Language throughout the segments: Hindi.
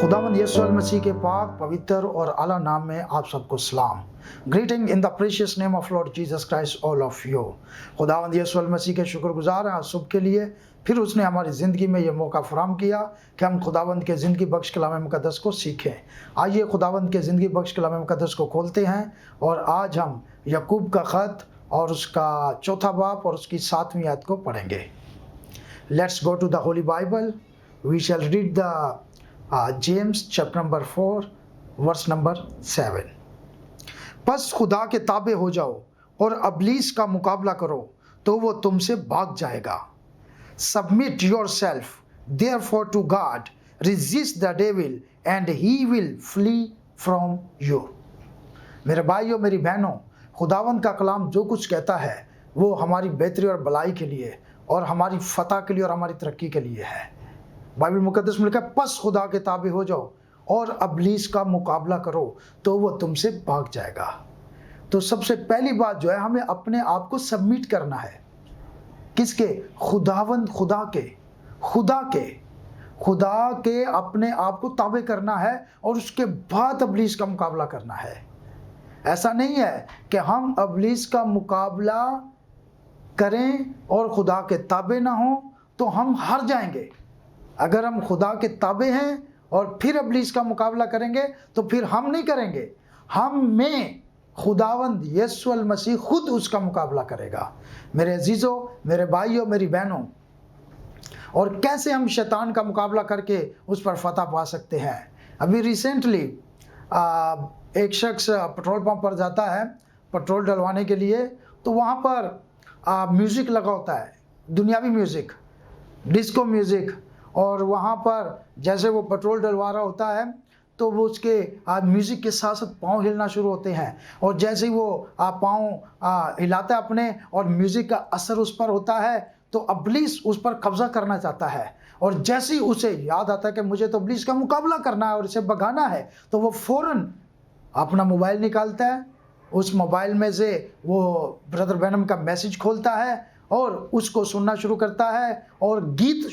खुदावंद यीशु मसीह के पाक पवित्र और आला नाम में आप सबको सलाम। Greeting in the precious name of Lord Jesus Christ all of you. खुदावंद यीशु मसीह के शुक्रगुजार हैं आज सुबह के लिए। फिर उसने हमारी ज़िंदगी में ये मौका फराहम किया कि हम खुदावंद के ज़िंदगी बख्श कलाम मुक़द्दस को सीखें। आइए खुदावंद के ज़िंदगी बख्श कलाम मुक़द्दस को खोलते हैं और आज हम याकूब का ख़त और उसका चौथा बाब और उसकी 7वीं आयत को पढ़ेंगे। Let's go to the Holy Bible. We shall read the James chapter number 4 verse number 7। बस खुदा के ताबे हो जाओ और अबलीस का मुकाबला करो तो वो तुमसे भाग जाएगा। Submit your self therefore to God, resist the devil and he will flee from you. मेरे भाइयों मेरी बहनों, खुदावंद का कलाम जो कुछ कहता है वो हमारी बेहतरी और भलाई के लिए और हमारी फतह के लिए और हमारी तरक्की के लिए है। बाइबल मुकद्दस में लिखा है, बस खुदा के ताबे हो जाओ और अबलीस का मुकाबला करो तो वो तुमसे भाग जाएगा। तो सबसे पहली बात जो है, हमें अपने आप को सबमिट करना है। किसके? खुदावंद खुदा के अपने आप को ताबे करना है और उसके बाद अबलीस का मुकाबला करना है। ऐसा नहीं है कि हम अबलीस का मुकाबला करें और खुदा के ताबे ना हो तो हम हार जाएंगे। अगर हम खुदा के ताबे हैं और फिर अबलीस का मुकाबला करेंगे तो फिर हम नहीं करेंगे, हम में खुदावंद यीशु मसीह खुद उसका मुकाबला करेगा। मेरे अजीज़ों, मेरे भाइयों, मेरी बहनों, और कैसे हम शैतान का मुकाबला करके उस पर फतह पा सकते हैं। अभी रिसेंटली एक शख्स पेट्रोल पंप पर जाता है पेट्रोल डलवाने के लिए, तो वहाँ पर म्यूज़िक लगा होता है, दुनियावी म्यूज़िक, डिस्को म्यूज़िक। और वहाँ पर जैसे वो पेट्रोल डलवा रहा होता है तो वो उसके म्यूज़िक के साथ साथ पाँव हिलना शुरू होते हैं, और जैसे ही वो पाँव हिलाता है अपने और म्यूज़िक का असर उस पर होता है तो अबलीस उस पर कब्ज़ा करना चाहता है। और जैसे ही उसे याद आता है कि मुझे तो अबलीस का मुकाबला करना है और इसे भगाना है, तो वो फ़ौरन अपना मोबाइल निकालता है, उस मोबाइल में से वो ब्रदर बैनम का मैसेज खोलता है और उसको सुनना शुरू करता है और गीत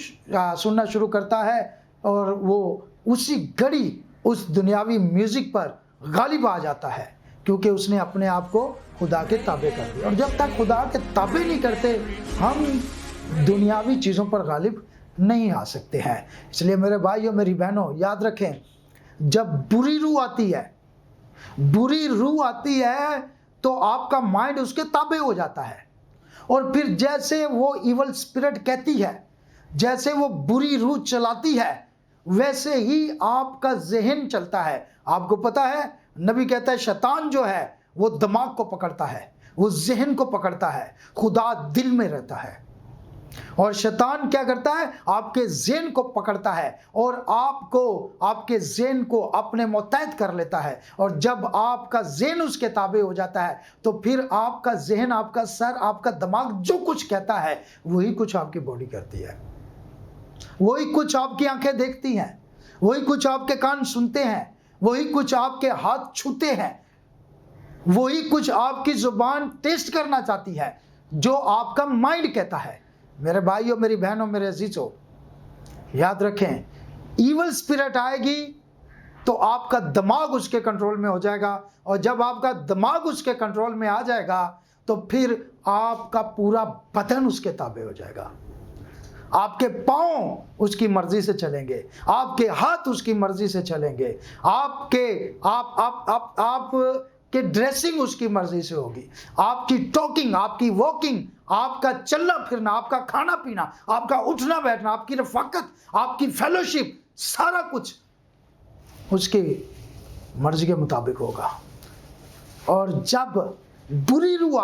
सुनना शुरू करता है, और वो उसी घड़ी उस दुनियावी म्यूज़िक पर गालिब आ जाता है, क्योंकि उसने अपने आप को खुदा के ताबे कर दिया। और जब तक खुदा के ताबे नहीं करते हम दुनियावी चीज़ों पर गालिब नहीं आ सकते हैं। इसलिए मेरे भाइयों मेरी बहनों, याद रखें, जब बुरी रूह आती है तो आपका माइंड उसके ताबे हो जाता है, और फिर जैसे वो इवल स्पिरिट कहती है, जैसे वो बुरी रूह चलाती है, वैसे ही आपका ज़हन चलता है। आपको पता है, नबी कहता है शैतान जो है वो दिमाग को पकड़ता है, वो ज़हन को पकड़ता है, खुदा दिल में रहता है। और शैतान क्या करता है? आपके ज़हन को पकड़ता है और आपके ज़हन को अपने मुतहद कर लेता है। और जब आपका ज़हन उसके ताबे हो जाता है तो फिर आपका ज़हन, आपका सर, आपका दिमाग जो कुछ कहता है वही कुछ आपकी बॉडी करती है, वही कुछ आपकी आंखें देखती हैं, वही कुछ आपके कान सुनते हैं, वही कुछ आपके हाथ छूते हैं, वही कुछ आपकी जुबान टेस्ट करना चाहती है जो आपका माइंड कहता है। मेरे भाइयों मेरी बहनों मेरे अजीजों, याद रखें, ईवल स्पिरिट आएगी तो आपका दिमाग उसके कंट्रोल में हो जाएगा, और जब आपका दिमाग उसके कंट्रोल में आ जाएगा तो फिर आपका पूरा बदन उसके ताबे हो जाएगा। आपके पाँव उसकी मर्जी से चलेंगे, आपके हाथ उसकी मर्जी से चलेंगे, आपके ड्रेसिंग उसकी मर्जी से होगी, आपकी टॉकिंग, आपकी वॉकिंग, आपका चलना फिरना, आपका खाना पीना, आपका उठना बैठना, आपकी रफाकत, आपकी फेलोशिप, सारा कुछ उसकी मर्जी के मुताबिक होगा। और जब बुरी रूह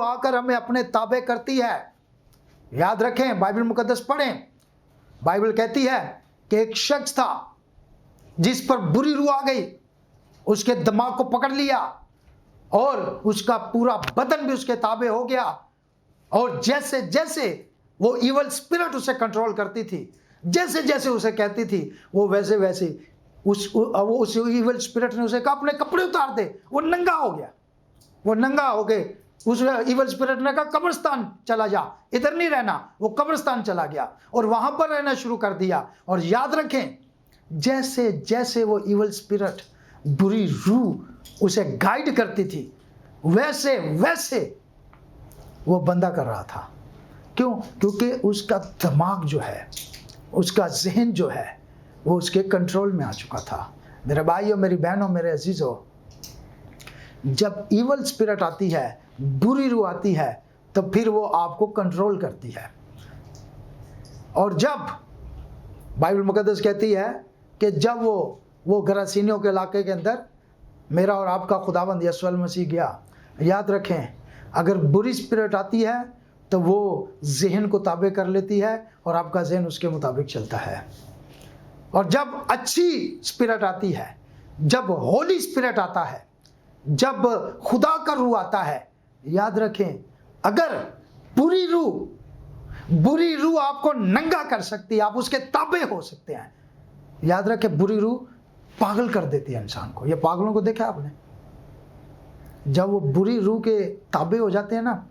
आकर हमें अपने ताबे करती है, याद रखें, बाइबल मुकद्दस पढ़ें, बाइबल कहती है कि एक शख्स था जिस पर बुरी रूह आ गई, उसके दिमाग को पकड़ लिया और उसका पूरा बदन भी उसके ताबे हो गया, और जैसे जैसे वो इवल स्पिरिट उसे कंट्रोल करती थी, जैसे जैसे उसे कहती थी, वो वैसे वैसे उस इवल स्पिरिट ने उसे कहा अपने कपड़े उतार दे। वो नंगा हो गया, वो नंगा हो गए उस इवल स्पिरिट ने कहा कब्रिस्तान चला जा, इधर नहीं रहना। वो कब्रिस्तान चला गया और वहां पर रहना शुरू कर दिया। और याद रखें, जैसे जैसे वो इवल स्पिरिट, बुरी रूह उसे गाइड करती थी, वैसे वैसे वो बंदा कर रहा था। क्यों? क्योंकि उसका दिमाग जो है, उसका जहन जो है, वो उसके कंट्रोल में आ चुका था। मेरे भाइयों, मेरी बहनों, मेरे अजीजों, जब इवल स्पिरिट आती है, बुरी रूह आती है, तो फिर वो आपको कंट्रोल करती है। और जब बाइबल मुकद्दस कहती है कि जब वो गरासीनियों के इलाके के अंदर मेरा और आपका खुदाबंद यीशु मसीह गया, याद रखें, अगर बुरी स्पिरिट आती है तो वो जहन को ताबे कर लेती है और आपका जहन उसके मुताबिक चलता है। और जब अच्छी स्पिरिट आती है, जब होली स्पिरिट आता है, जब खुदा का रूह आता है, याद रखें, अगर बुरी रूह आपको नंगा कर सकती है, आप उसके ताबे हो सकते हैं। याद रखें, बुरी रूह पागल कर देती है इंसान को। ये पागलों को देखा आपने? जब वो बुरी रूह के ताबे हो जाते हैं ना,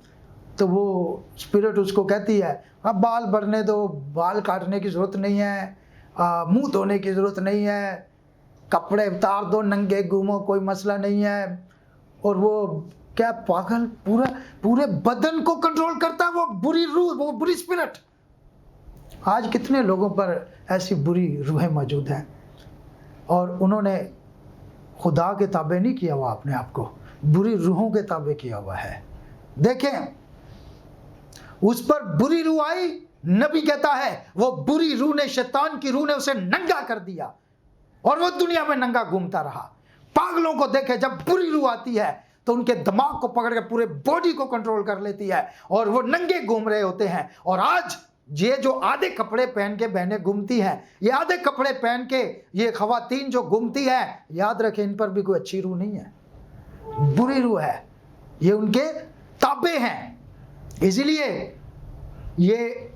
तो वो स्पिरिट उसको कहती है अब बाल बढ़ने दो, बाल काटने की जरूरत नहीं है, मुंह धोने की जरूरत नहीं है, कपड़े उतार दो, नंगे घूमो, कोई मसला नहीं है। और वो क्या पागल पूरे बदन को कंट्रोल करता है वो बुरी रूह, वो बुरी स्पिरिट। आज कितने लोगों पर ऐसी बुरी रूहें मौजूद हैं और उन्होंने खुदा के ताबे नहीं किया हुआ अपने आप को, बुरी रूहों के ताबे किया हुआ है। देखें, उस पर बुरी रूह आई, नबी कहता है वो बुरी रूह ने, शैतान की रूह ने उसे नंगा कर दिया और वो दुनिया में नंगा घूमता रहा। पागलों को देखे, जब बुरी रूह आती है तो उनके दिमाग को पकड़ के पूरे बॉडी को कंट्रोल कर लेती है और वो नंगे घूम रहे होते हैं। और आज ये जो आधे कपड़े पहन के बहनें घूमती हैं, ये आधे कपड़े पहन के ये खवातीन जो घूमती है, याद रखें, इन पर भी कोई अच्छी रूह नहीं है, बुरी रूह है। ये उनके ताबे हैं, इसलिए ये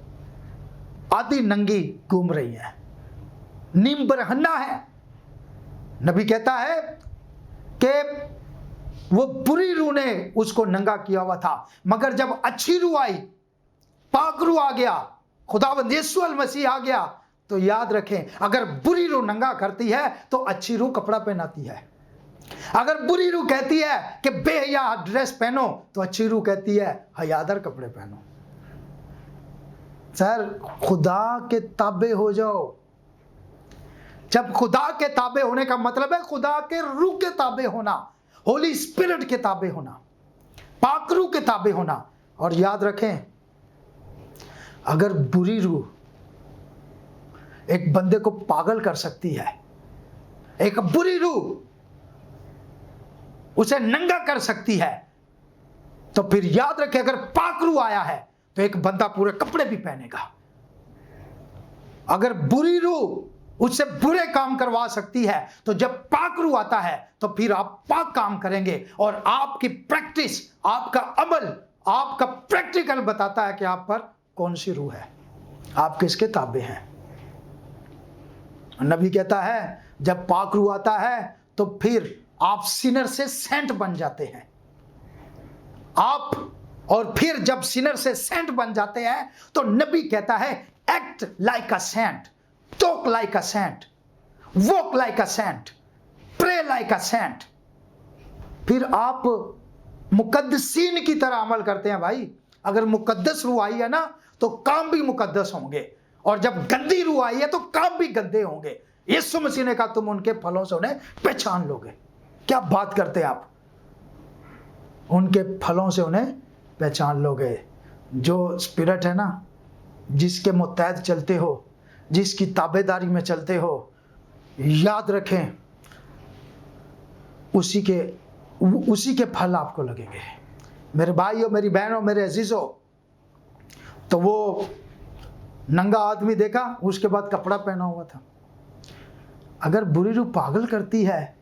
आधी नंगी घूम रही है, नीम बरहन्ना है। नबी कहता है कि वो बुरी रूह ने उसको नंगा किया हुआ था, मगर जब अच्छी रूह आई, पाक रूह आ गया, खुदावंद यीशु मसीह आ गया, तो याद रखें, अगर बुरी रूह नंगा करती है तो अच्छी रूह कपड़ा पहनाती है। अगर बुरी रूह कहती है कि बेहया ड्रेस पहनो, तो अच्छी रूह कहती है हयादार कपड़े पहनो। सर, खुदा के ताबे हो जाओ। जब खुदा के ताबे होने का मतलब है खुदा के रूह के ताबे होना, होली स्पिरिट के ताबे होना, पाक रूह के ताबे होना। और याद रखें, अगर बुरी रूह एक बंदे को पागल कर सकती है, एक बुरी रूह उसे नंगा कर सकती है, तो फिर याद रखें, अगर पाक रूह आया है तो एक बंदा पूरे कपड़े भी पहनेगा। अगर बुरी रूह उससे बुरे काम करवा सकती है, तो जब पाक रूह आता है तो फिर आप पाक काम करेंगे और आपकी प्रैक्टिस, आपका अमल, आपका प्रैक्टिकल बताता है कि आप पर कौन सी रूह है, आप किसके ताबे हैं। नबी कहता है जब पाक रूह आता है तो फिर आप सिनर से सेंट बन जाते हैं आप। और फिर जब सिनर से सेंट बन जाते हैं तो नबी कहता है act like a saint, talk like a saint, walk like a saint, pray like a saint. फिर आप मुकद्दसीन की तरह अमल करते हैं। भाई, अगर मुकद्दस रूह आई है ना तो काम भी मुकद्दस होंगे, और जब गंदी रूह आई है तो काम भी गंदे होंगे। यीशु मसीह ने कहा तुम उनके फलों से उन्हें पहचान लोगे। क्या बात करते हैं आप, उनके फलों से उन्हें पहचान लोगे। जो स्पिरिट है ना, जिसके मुतहद चलते हो, जिसकी ताबेदारी में चलते हो, याद रखें उसी के फल आपको लगेंगे। मेरे भाइयों, मेरी बहनों, मेरे अजीजों, तो वो नंगा आदमी देखा, उसके बाद कपड़ा पहना हुआ था। अगर बुरी रूह पागल करती है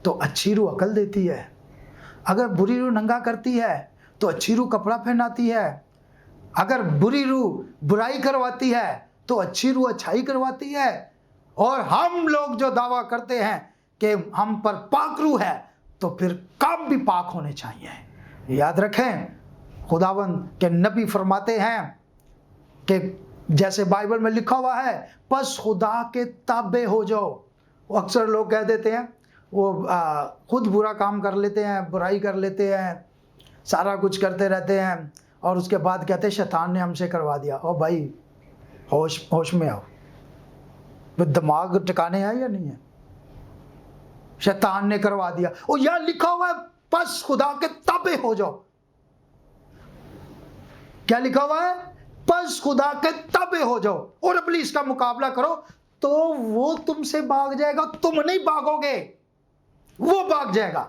तो अच्छी रूह अकल देती है। अगर बुरी रूह नंगा करती है तो अच्छी रूह कपड़ा पहनाती है। अगर बुरी रूह बुराई करवाती है तो अच्छी रूह अच्छाई करवाती है। और हम लोग जो दावा करते हैं कि हम पर पाक रूह है, तो फिर काम भी पाक होने चाहिए। याद रखें, खुदावन के नबी फरमाते हैं कि जैसे बाइबल में लिखा हुआ है, बस खुदा के ताबे हो जाओ। वो अक्सर लोग कह देते हैं, वो खुद बुरा काम कर लेते हैं, बुराई कर लेते हैं, सारा कुछ करते रहते हैं, और उसके बाद कहते हैं शैतान ने हमसे करवा दिया। ओ भाई, होश में आओ, दिमाग टिकाने है या नहीं है? शैतान ने करवा दिया। और यहां लिखा हुआ है, बस खुदा के ताबे हो जाओ। क्या लिखा हुआ है? बस खुदा के ताबे हो जाओ और इब्लीस का मुकाबला करो, तो वो तुमसे भाग जाएगा। तुम नहीं भागोगे, वो भाग जाएगा।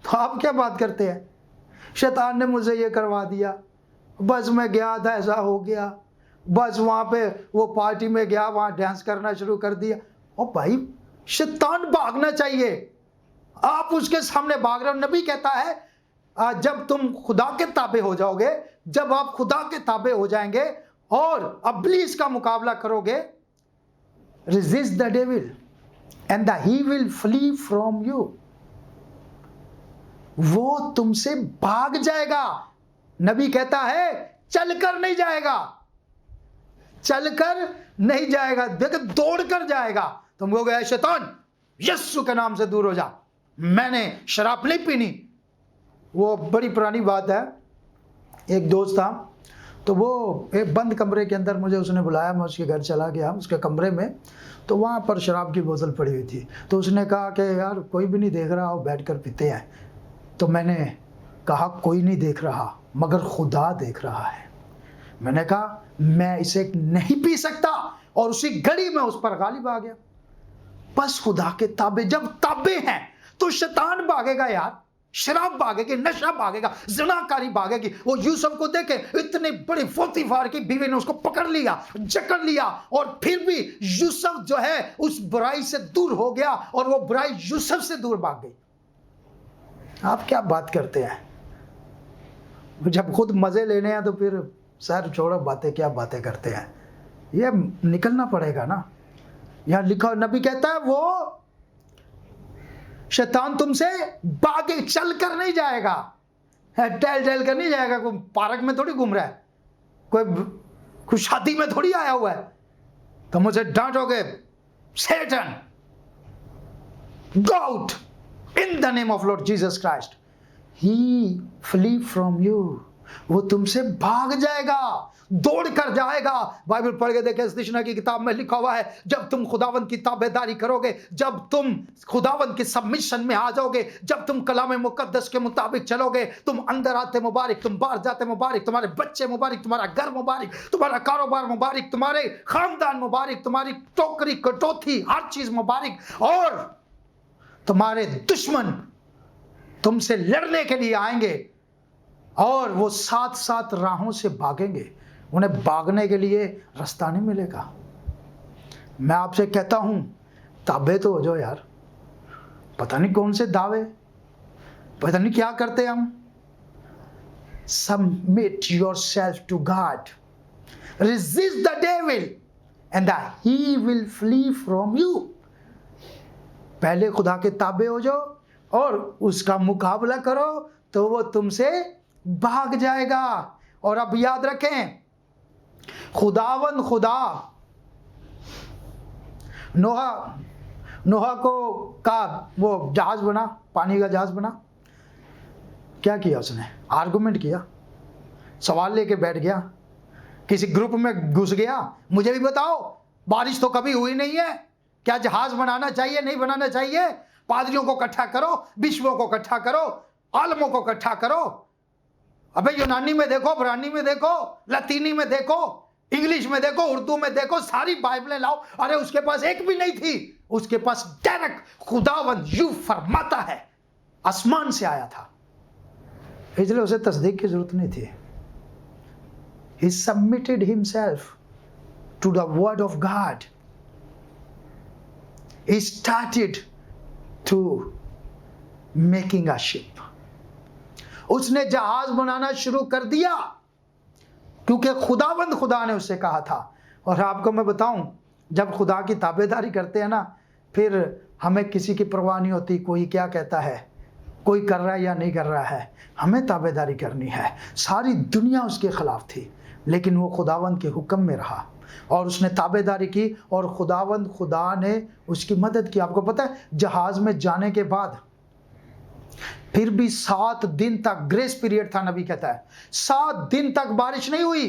तो आप क्या बात करते हैं? शैतान ने मुझे ये करवा दिया, बस मैं गया था, ऐसा हो गया, बस वहां पे वो पार्टी में गया, वहां डांस करना शुरू कर दिया। ओ भाई, शैतान भागना चाहिए, आप उसके सामने भाग रहे हो। नबी कहता है जब तुम खुदा के ताबे हो जाओगे, जब आप खुदा के ताबे हो जाएंगे और इब्लीस का मुकाबला करोगे, resist the devil and he will flee from you, वो तुमसे भाग जाएगा। नबी कहता है चलकर नहीं जाएगा, चलकर नहीं जाएगा, देख दौड़ कर जाएगा। तुम कहोगे शैतान यीशु के नाम से दूर हो जा, मैंने शराब नहीं पीनी। वो बड़ी पुरानी बात है, एक दोस्त था, तो वो एक बंद कमरे के अंदर मुझे उसने बुलाया, मैं उसके घर चला गया, उसके कमरे में, तो वहाँ पर शराब की बोतल पड़ी हुई थी। तो उसने कहा कि यार कोई भी नहीं देख रहा, आओ बैठ कर पीते हैं। तो मैंने कहा कोई नहीं देख रहा मगर खुदा देख रहा है। मैंने कहा मैं इसे नहीं पी सकता, और उसी घड़ी में उस पर गालिब आ गया। बस खुदा के ताबे, जब ताबे हैं तो शैतान भागेगा यार, शराब भागेगी, नशा भागेगा, ज़िनाकारी भागेगी। वो यूसुफ को देखे, इतने बड़ी पोतीफार की बीवी ने उसको पकड़ लिया, जकड़ लिया, और फिर भी यूसुफ जो है उस बुराई से दूर हो गया, और वो बुराई यूसुफ से दूर भाग गई। आप क्या बात करते हैं? जब खुद मजे लेने हैं तो फिर सर छोड़ो बातें, क्या बातें करते हैं? ये निकलना पड़ेगा ना। यहां लिखा, नबी कहता है वो शैतान तुमसे भागे, चल कर नहीं जाएगा, टहल टहल कर नहीं जाएगा। कोई पार्क में थोड़ी घूम रहा है, कोई शादी में थोड़ी आया हुआ है। तो मुझे डांटोगे, Satan go out in the name of Lord Jesus Christ, he flee from you, वो तुमसे भाग जाएगा, दौड़ कर जाएगा। बाइबल पढ़ के देखे, इस्तिशना की किताब में लिखा हुआ है, जब तुम खुदावंद की ताबेदारी करोगे, जब तुम खुदावंद के सबमिशन में आ जाओगे, जब तुम कलाम मुकद्दस के मुताबिक चलोगे, तुम अंदर आते मुबारक, तुम बाहर जाते मुबारक, तुम्हारे बच्चे मुबारक, तुम्हारा घर मुबारक, तुम्हारा कारोबार मुबारक, तुम्हारे खानदान मुबारक, तुम्हारी टोकरी कटौती हर चीज मुबारक, और तुम्हारे दुश्मन तुमसे लड़ने के लिए आएंगे और वो साथ साथ राहों से भागेंगे, उन्हें भागने के लिए रास्ता नहीं मिलेगा। मैं आपसे कहता हूं, ताबे तो हो जाओ यार। पता नहीं कौन से दावे, पता नहीं क्या करते हम। Submit yourself to God, resist the devil and he will flee from you। पहले खुदा के ताबे हो जाओ और उसका मुकाबला करो, तो वो तुमसे भाग जाएगा। और अब याद रखें, खुदावंद खुदा नोहा को का वो जहाज बना, पानी का जहाज बना, क्या किया उसने? आर्गुमेंट किया, सवाल लेके बैठ गया, किसी ग्रुप में घुस गया, मुझे भी बताओ बारिश तो कभी हुई नहीं है, क्या जहाज बनाना चाहिए नहीं बनाना चाहिए? पादरियों को इकट्ठा करो, बिशपों को इकट्ठा करो, आलमों को इकट्ठा करो। अबे यूनानी में देखो, इब्रानी में देखो, लतीनी में देखो, इंग्लिश में देखो, उर्दू में देखो, सारी बाइबलें लाओ। अरे उसके पास एक भी नहीं थी, उसके पास डायरेक्ट खुदावंद यूं फरमाता है, आसमान से आया था, इसलिए उसे तस्दीक की जरूरत नहीं थी। He submitted himself to the word of God. He started to making a ship. उसने जहाज बनाना शुरू कर दिया क्योंकि खुदावंद खुदा ने उससे कहा था। और आपको मैं बताऊं, जब खुदा की ताबेदारी करते हैं ना, फिर हमें किसी की परवाह नहीं होती, कोई क्या कहता है, कोई कर रहा है या नहीं कर रहा है, हमें ताबेदारी करनी है। सारी दुनिया उसके खिलाफ थी, लेकिन वो खुदावंद के हुक्म में रहा और उसने ताबेदारी की और खुदा ने उसकी मदद की। आपको पता है, जहाज में जाने के बाद फिर भी 7 दिन तक ग्रेस पीरियड था। नबी कहता है 7 दिन तक बारिश नहीं हुई।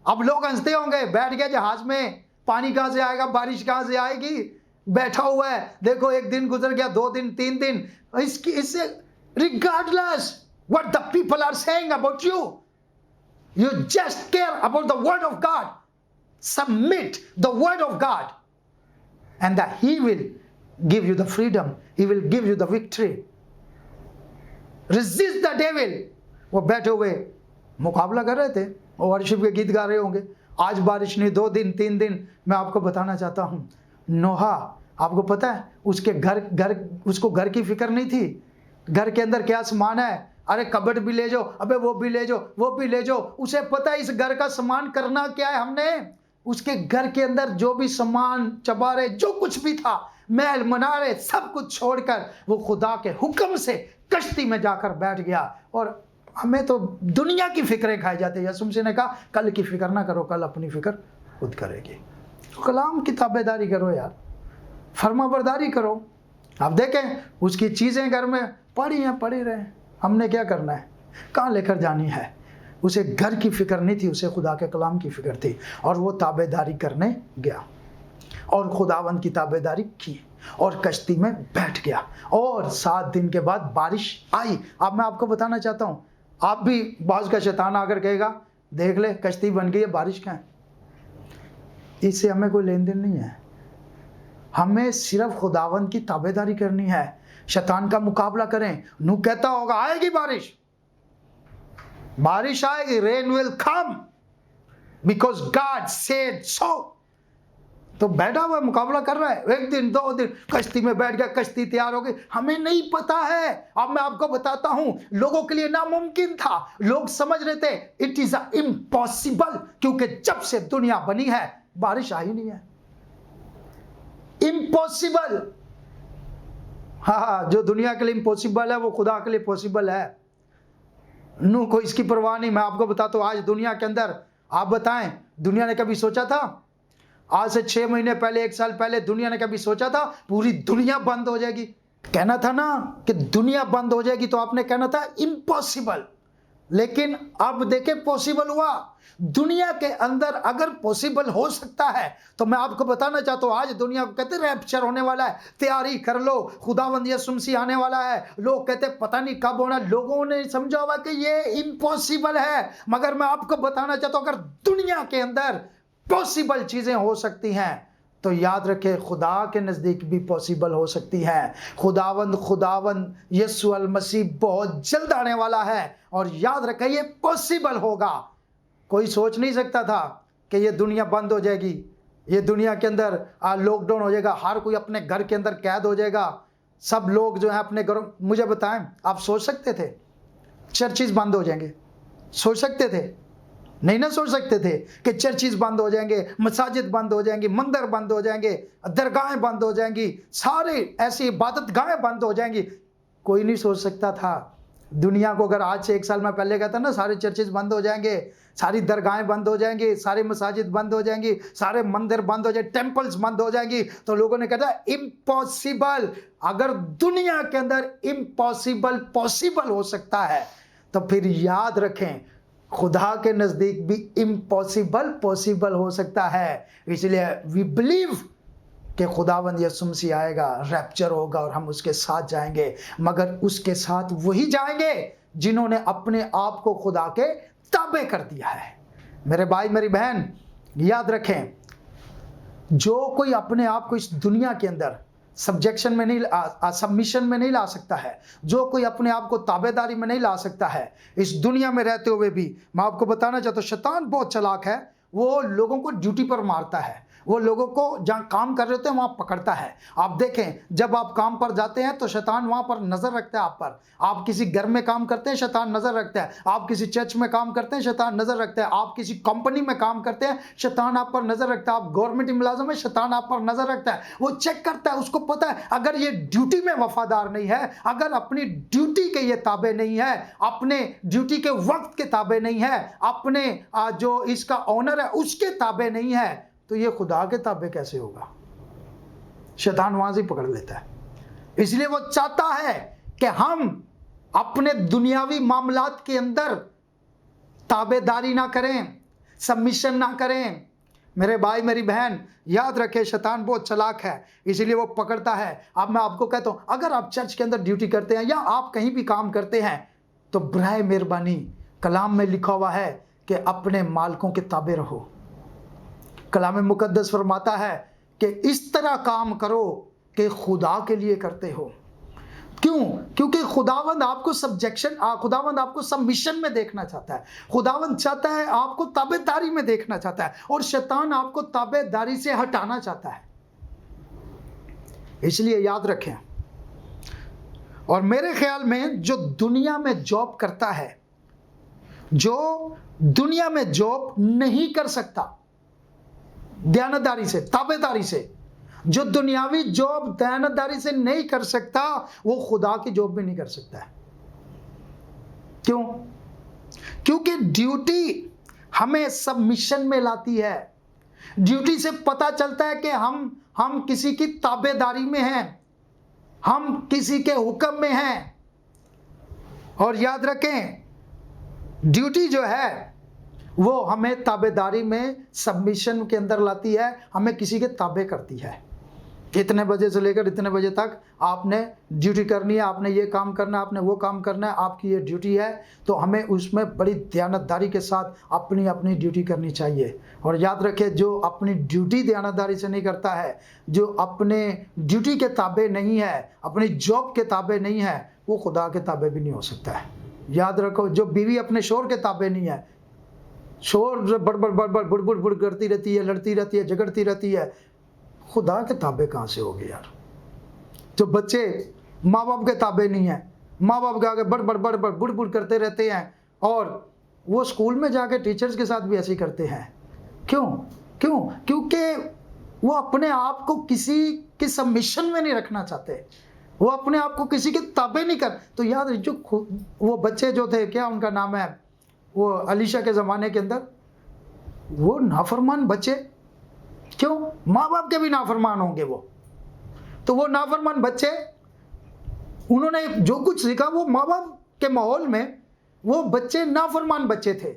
अब लोग हंसते होंगे, बैठ गया जहाज में, पानी कहां से आएगा, बारिश कहां से आएगी, बैठा हुआ है, देखो 1 दिन गुजर गया, 2 दिन, 3 दिन, इससे regardless what the people are saying about you, you just care about the word of God, submit the word of God and that he will give you the freedom, he will give you the victory. Resist the devil. वो बैठे हुए मुकाबला कर रहे थे और वर्शिप के गीत गा रहे होंगे। आज बारिश नहीं, 2 दिन, 3 दिन। मैं आपको बताना चाहता हूं, नोहा, आपको पता है उसको घर की फिक्र नहीं थी। घर के अंदर क्या सामान है, अरे कबर्ड भी ले जाओ, अबे वो भी ले जाओ, वो भी ले जाओ। उसे पता है इस घर का सामान करना क्या है हमने। उसके घर के अंदर जो भी सामान, चबारे, जो कुछ भी था, महल मनारे, सब कुछ छोड़कर वो खुदा के हुक्म से कश्ती में जाकर बैठ गया। और हमें तो दुनिया की फिक्रें खाई जाती है। यसुम ने कहा कल की फिक्र ना करो, कल अपनी फिक्र खुद करेगी। कलाम की ताबेदारी करो यार, फर्माबरदारी करो। आप देखें उसकी चीज़ें घर में पड़ी हैं, पड़ी रहे, हमने क्या करना है, कहाँ लेकर जानी है। उसे घर की फिक्र नहीं थी, उसे खुदा के कलाम की फिक्र थी और वो ताबेदारी करने गया और खुदावंद की ताबेदारी की और कश्ती में बैठ गया और 7 दिन के बाद बारिश आई। अब मैं आपको बताना चाहता हूँ, आप भी बाज का शैतान आकर कहेगा देख ले कश्ती बन गई है, बारिश कहाँ है। इससे हमें कोई लेन देन नहीं है। हमें सिर्फ खुदावंद की ताबेदारी करनी है, शैतान का मुकाबला करें। नूह कहता होगा आएगी बारिश, बारिश आएगी, rain will come because God said so. तो बैठा हुआ मुकाबला कर रहा है, 1 दिन 2 दिन कश्ती में बैठ गया, कश्ती तैयार हो गई, हमें नहीं पता है। अब मैं आपको बताता हूं, लोगों के लिए नामुमकिन था, लोग समझ रहे थे इट इज इम्पॉसिबल, क्योंकि जब से दुनिया बनी है बारिश आई नहीं है। इम्पॉसिबल। हाँ, जो दुनिया के लिए इम्पॉसिबल है वो खुदा के लिए पॉसिबल है। नूह को इसकी परवाह नहीं। मैं आपको बताता हूं, आज दुनिया के अंदर, आप बताएं, दुनिया ने कभी सोचा था, आज से 6 महीने पहले, 1 साल पहले, दुनिया ने कभी सोचा था पूरी दुनिया बंद हो जाएगी। कहना था ना कि दुनिया बंद हो जाएगी, तो आपने कहना था इम्पॉसिबल। लेकिन अब देखे पॉसिबल हुआ। दुनिया के अंदर अगर पॉसिबल हो सकता है तो मैं आपको बताना चाहता हूं, आज दुनिया को कहते रैप्चर होने वाला है, तैयारी कर लो, खुदावंद यीशु मसीह आने वाला है। लोग कहते पता नहीं कब होना। लोगों ने समझा हुआ कि ये इम्पॉसिबल है, मगर मैं आपको बताना चाहता हूं अगर दुनिया के अंदर पॉसिबल चीजें हो सकती हैं तो याद रखें खुदा के नजदीक भी पॉसिबल हो सकती हैं। खुदावंद यीशु अल मसीह बहुत जल्द आने वाला है और याद रखें ये पॉसिबल होगा। कोई सोच नहीं सकता था कि ये दुनिया बंद हो जाएगी, ये दुनिया के अंदर लॉकडाउन हो जाएगा, हर कोई अपने घर के अंदर कैद हो जाएगा, सब लोग जो है अपने घरों। मुझे बताएं, आप सोच सकते थे चर्चिज बंद हो जाएंगे? सोच सकते थे? नहीं ना सोच सकते थे कि चर्चिज बंद हो जाएंगे, मसाजिद बंद हो जाएंगी, मंदिर बंद हो जाएंगे, दरगाहें बंद हो जाएंगी, सारे ऐसी इबादत गाहें बंद हो जाएंगी। कोई नहीं सोच सकता था। दुनिया को अगर आज से 1 साल में पहले कहता ना सारे चर्चिज बंद हो जाएंगे, सारी दरगाहें बंद हो जाएंगी, सारी मसाजिद बंद हो जाएंगी, सारे मंदिर बंद हो जाए, टेम्पल्स बंद हो जाएंगी, तो लोगों ने कहता इम्पॉसिबल। अगर दुनिया के अंदर इम्पॉसिबल पॉसिबल हो सकता है तो फिर याद रखें खुदा के नजदीक भी इम्पॉसिबल पॉसिबल हो सकता है। इसलिए वी बिलीव कि खुदावंद यीशु मसीह आएगा, रैप्चर होगा और हम उसके साथ जाएंगे, मगर उसके साथ वही जाएंगे जिन्होंने अपने आप को खुदा के ताबे कर दिया है। मेरे भाई मेरी बहन, याद रखें, जो कोई अपने आप को इस दुनिया के अंदर सब्जेक्शन में नहीं, सबमिशन में नहीं ला सकता है, जो कोई अपने आप को ताबेदारी में नहीं ला सकता है इस दुनिया में रहते हुए भी, मैं आपको बताना चाहता हूँ शैतान बहुत चालाक है वो लोगों को ड्यूटी पर मारता है, वो लोगों को जहाँ काम कर रहे होते हैं वहाँ पकड़ता है। आप देखें, जब आप काम पर जाते हैं तो शैतान वहाँ पर नज़र रखता है आप पर। आप किसी घर में काम करते हैं, शैतान नज़र रखता है। आप किसी चर्च में काम करते हैं, शैतान नज़र रखता है। आप किसी कंपनी में काम करते हैं, शैतान आप पर नज़र रखता है। आप गवर्नमेंट मुलाजिम है, शैतान आप पर नज़र रखता है। वो चेक करता है, उसको पता है अगर ये ड्यूटी में वफादार नहीं है, अगर अपनी ड्यूटी के ये ताबे नहीं है, अपने ड्यूटी के वक्त के ताबे नहीं है, अपने जो इसका ऑनर है उसके ताबे नहीं है, तो ये खुदा के ताबे कैसे होगा? शैतान वहां से पकड़ लेता है। इसलिए वो चाहता है कि हम अपने दुनियावी मामलात के अंदर ताबेदारी ना करें, सबमिशन ना करें। मेरे भाई मेरी बहन, याद रखें, शैतान बहुत चालाक है, इसलिए वो पकड़ता है। अब मैं आपको कहता हूं, अगर आप चर्च के अंदर ड्यूटी करते हैं या आप कहीं भी काम करते हैं, तो बराए मेहरबानी कलाम में लिखा हुआ है कि अपने मालिकों के ताबे रहो। कलाम मुकद्दस फरमाता है कि इस तरह काम करो कि खुदा के लिए करते हो। क्यों? क्योंकि खुदावंद आपको खुदावंद आपको सबमिशन में देखना चाहता है। खुदावंद चाहता है आपको ताबेदारी में देखना चाहता है, और शैतान आपको ताबेदारी से हटाना चाहता है। इसलिए याद रखें। और मेरे ख्याल में जो दुनिया में जॉब करता है, जो दुनिया में जॉब नहीं कर सकता दयानतदारी से, ताबेदारी से, जो दुनियावी जॉब दयानतदारी से नहीं कर सकता, वो खुदा की जॉब भी नहीं कर सकता है। क्यों? क्योंकि ड्यूटी हमें सबमिशन में लाती है। ड्यूटी से पता चलता है कि हम किसी की ताबेदारी में हैं, हम किसी के हुक्म में हैं। और याद रखें, ड्यूटी जो है वो हमें ताबेदारी में, सबमिशन के अंदर लाती है, हमें किसी के ताबे करती है। इतने बजे से लेकर इतने बजे तक आपने ड्यूटी करनी है, आपने ये काम करना है, आपने वो काम करना है, आपकी ये ड्यूटी है। तो हमें उसमें बड़ी दयानतदारी के साथ अपनी अपनी ड्यूटी करनी चाहिए। और याद रखें, जो अपनी ड्यूटी दयानतदारी से नहीं करता है, जो अपने ड्यूटी के ताबे नहीं है, अपनी जॉब के ताबे नहीं है, वो खुदा के ताबे भी नहीं हो सकता है। याद रखो, जो बीवी अपने शोहर के ताबे नहीं है, शोर बुड़ करती रहती है, लड़ती रहती है, झगड़ती रहती है, खुदा के ताबे कहाँ से होगी यार? जो बच्चे माँ बाप के ताबे नहीं है, माँ बाप के आगे बुड़ करते रहते हैं, और वो स्कूल में जाके टीचर्स के साथ भी ऐसे ही करते हैं। क्यों? क्योंकि वो अपने आप को किसी के सबमिशन में नहीं रखना चाहते, वो अपने आप को किसी के ताबे नहीं कर। तो याद, जो वो बच्चे जो थे, क्या उनका नाम है, वो अलीशा के ज़माने के अंदर, वो नाफरमान बच्चे, क्यों? माँ बाप के भी नाफरमान होंगे वो। तो वो नाफरमान बच्चे, उन्होंने जो कुछ सीखा वो माँ बाप के माहौल में, वो बच्चे नाफरमान बच्चे थे।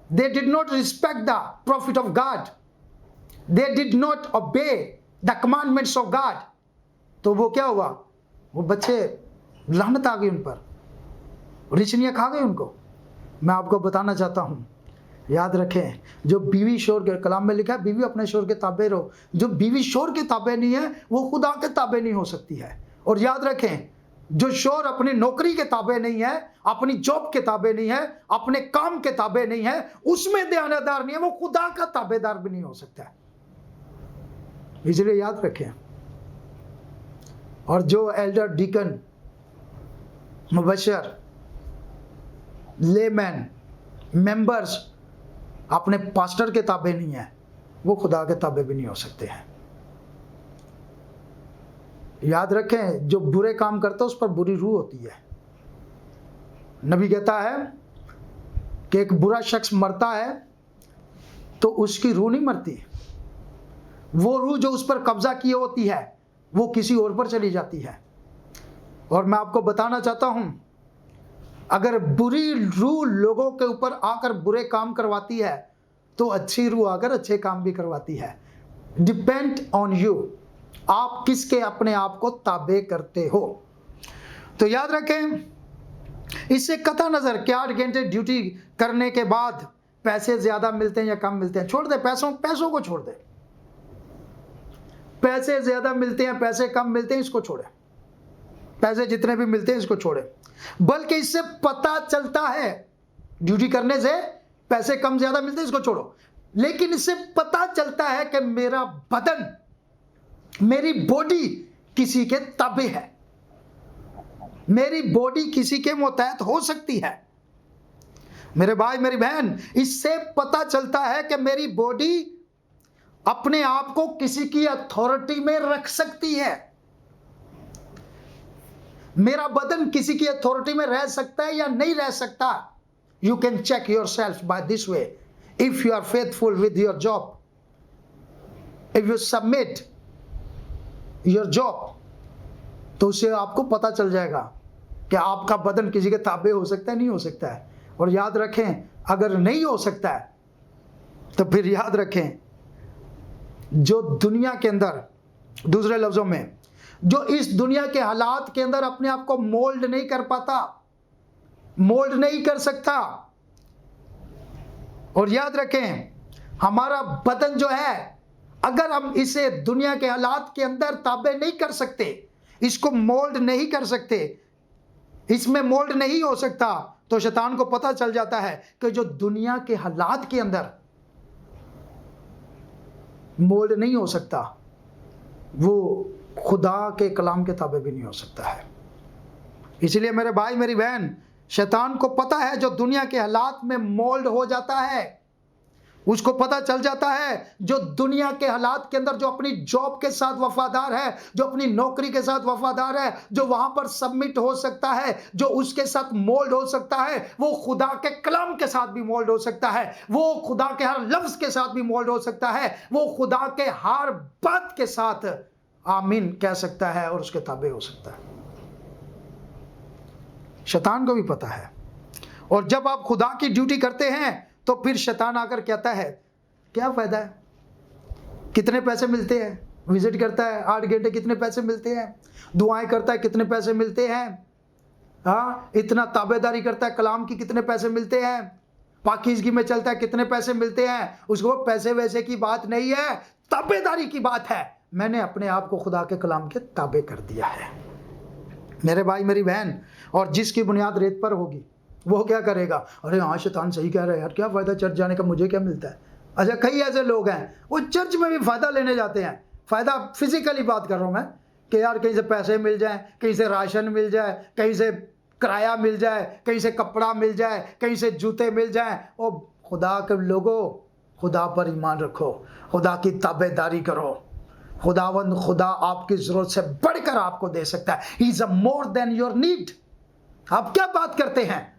They did not respect the profit of God, they did not obey the commandments of God. तो वो क्या हुआ? वो बच्चे, लानत आ गई उन पर, रिचनियाँ खा गई उनको। मैं आपको बताना चाहता हूँ, याद रखें, जो बीवी शोर के, कलाम में लिखा है बीवी अपने शोर के ताबे रहो। जो बीवी शोर के ताबे नहीं है, वो खुदा के ताबे नहीं हो सकती है। और याद रखें, जो शोर अपनी नौकरी के ताबे नहीं है, अपनी जॉब के ताबे नहीं है, अपने काम के ताबे नहीं है, उसमें दयानतदार नहीं है, वो खुदा का ताबेदार भी नहीं हो सकता है। इसलिए याद रखें। और जो एल्डर, डीकन, मुबशर, लेमैन, मेंबर्स अपने पास्टर के ताबे नहीं है, वो खुदा के ताबे भी नहीं हो सकते हैं। याद रखें, जो बुरे काम करता है उस पर बुरी रूह होती है। नबी कहता है कि एक बुरा शख्स मरता है तो उसकी रूह नहीं मरती, वो रूह जो उस पर कब्जा किए होती है वो किसी और पर चली जाती है। और मैं आपको बताना चाहता हूं, अगर बुरी रूह लोगों के ऊपर आकर बुरे काम करवाती है, तो अच्छी रूह आकर अच्छे काम भी करवाती है। डिपेंड ऑन यू, आप किसके अपने आप को ताबे करते हो। तो याद रखें, इससे कतई नजर कि 8 घंटे ड्यूटी करने के बाद पैसे ज्यादा मिलते हैं या कम मिलते हैं, छोड़ दे, पैसों को छोड़ दे। पैसे ज्यादा मिलते हैं, पैसे कम मिलते हैं, इसको छोड़े। पैसे जितने भी मिलते हैं इसको छोड़े। बल्कि इससे पता चलता है, ड्यूटी करने से पैसे कम ज्यादा मिलते हैं, इसको छोड़ो। लेकिन इससे पता चलता है कि मेरा बदन, मेरी बॉडी किसी के ताबे है, मेरी बॉडी किसी के मुतहत हो सकती है। मेरे भाई मेरी बहन, इससे पता चलता है कि मेरी बॉडी अपने आप को किसी की अथॉरिटी में रख सकती है, मेरा बदन किसी की अथॉरिटी में रह सकता है या नहीं रह सकता। You can check your self by this way. If you are faithful with your job, if you submit your job, तो उससे आपको पता चल जाएगा कि आपका बदन किसी के ताबे हो सकता है, नहीं हो सकता है। और याद रखें, अगर नहीं हो सकता है तो फिर याद रखें, जो दुनिया के अंदर, दूसरे लफ्जों में, जो इस दुनिया के हालात के अंदर अपने आप को मोल्ड नहीं कर पाता, मोल्ड नहीं कर सकता। और याद रखें, हमारा बदन जो है, अगर हम इसे दुनिया के हालात के अंदर ताबे नहीं कर सकते, इसको मोल्ड नहीं कर सकते, इसमें मोल्ड नहीं हो सकता, तो शैतान को पता चल जाता है कि जो दुनिया के हालात के अंदर मोल्ड नहीं हो सकता, वो खुदा के कलाम के ताबे भी नहीं हो सकता है। इसलिए मेरे भाई मेरी बहन, शैतान को पता है जो दुनिया के हालात में मोल्ड हो जाता है, उसको पता चल जाता है जो दुनिया के हालात के अंदर, जो अपनी जॉब के साथ वफादार है, जो अपनी नौकरी के साथ वफादार है, जो वहां पर सबमिट हो सकता है, जो उसके साथ मोल्ड हो सकता है, वो खुदा के कलाम के साथ भी मोल्ड हो सकता है, वो खुदा के हर लफ्ज के साथ भी मोल्ड हो सकता है, वो खुदा के हर बात के साथ आमीन कह सकता है और उसके ताबे हो सकता है। शैतान को भी पता है। और जब आप खुदा की ड्यूटी करते हैं तो फिर शैतान आकर कहता है, क्या फायदा है, कितने पैसे मिलते हैं, विजिट करता है 8 घंटे कितने पैसे मिलते हैं, दुआएं करता है कितने पैसे मिलते हैं, हाँ इतना ताबेदारी करता है कलाम की कितने पैसे मिलते हैं, पाकीज़गी में चलता है कितने पैसे मिलते हैं। उसको पैसे वैसे की बात नहीं है, ताबेदारी की बात है। मैंने अपने आप को खुदा के कलाम के ताबे कर दिया है। मेरे भाई मेरी बहन, और जिसकी बुनियाद रेत पर होगी वो क्या करेगा, अरे हाँ शैतान सही कह रहा है यार, क्या फ़ायदा चर्च जाने का, मुझे क्या मिलता है। अच्छा, कई ऐसे लोग हैं वो चर्च में भी फ़ायदा लेने जाते हैं। फ़ायदा फिजिकली बात कर रहा हूँ मैं, कि यार कहीं से पैसे मिल जाएं, कहीं से राशन मिल जाए, कहीं से किराया मिल जाए, कहीं से कपड़ा मिल जाए, कहीं से जूते मिल जाएं। ओ खुदा के लोगों, खुदा पर ईमान रखो, खुदा की ताबेदारी करो। खुदावंद खुदा आपकी ज़रूरत से बढ़कर आपको दे सकता है। He is a more than your need. आप क्या बात करते हैं।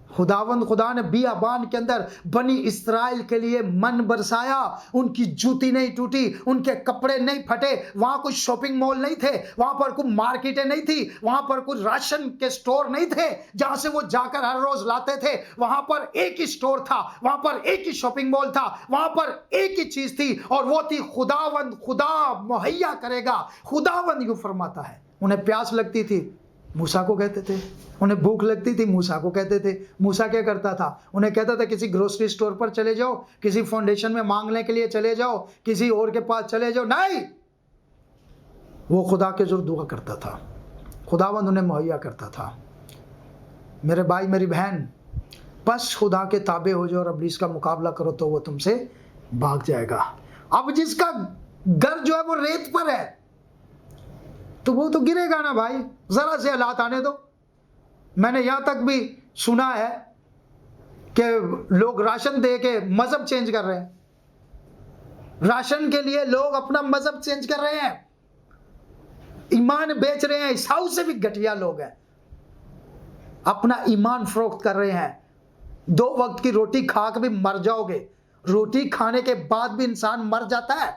खुदावंद खुदा ने बियाबान के अंदर बनी इस्राएल के लिए मन बरसाया, उनकी जूती नहीं टूटी, उनके कपड़े नहीं फटे। वहां कुछ शॉपिंग मॉल नहीं थे, वहां पर कुछ मार्केटें नहीं थी, वहां पर कुछ राशन के स्टोर नहीं थे जहां से वो जाकर हर रोज लाते थे। वहां पर एक ही स्टोर था, वहां पर एक ही शॉपिंग मॉल था, वहां पर एक ही चीज थी, और वो थी खुदावंद खुदा मुहैया करेगा। खुदावंद यूं फरमाता है। उन्हें प्यास लगती थी, मूसा को कहते थे। उन्हें भूख लगती थी, मूसा को कहते थे। मूसा क्या करता था, उन्हें कहता था किसी ग्रोसरी स्टोर पर चले जाओ, किसी फाउंडेशन में मांगने के लिए चले जाओ, किसी और के पास चले जाओ। नहीं, वो खुदा के जरूर दुआ करता था, खुदावंद उन्हें मुहैया करता था। मेरे भाई मेरी बहन, बस खुदा के ताबे हो जाओ और इब्लीस का मुकाबला करो तो वो तुमसे भाग जाएगा। अब जिसका घर जो है वो रेत पर है तो वो तो गिरेगा ना भाई, जरा से हालात आने दो। मैंने यहां तक भी सुना है कि लोग राशन दे के मजहब चेंज कर रहे हैं। राशन के लिए लोग अपना मजहब चेंज कर रहे हैं, ईमान बेच रहे हैं। ईसाऊ से भी घटिया लोग हैं, अपना ईमान फरोख्त कर रहे हैं। 2 वक्त की रोटी खा के भी मर जाओगे। रोटी खाने के बाद भी इंसान मर जाता है।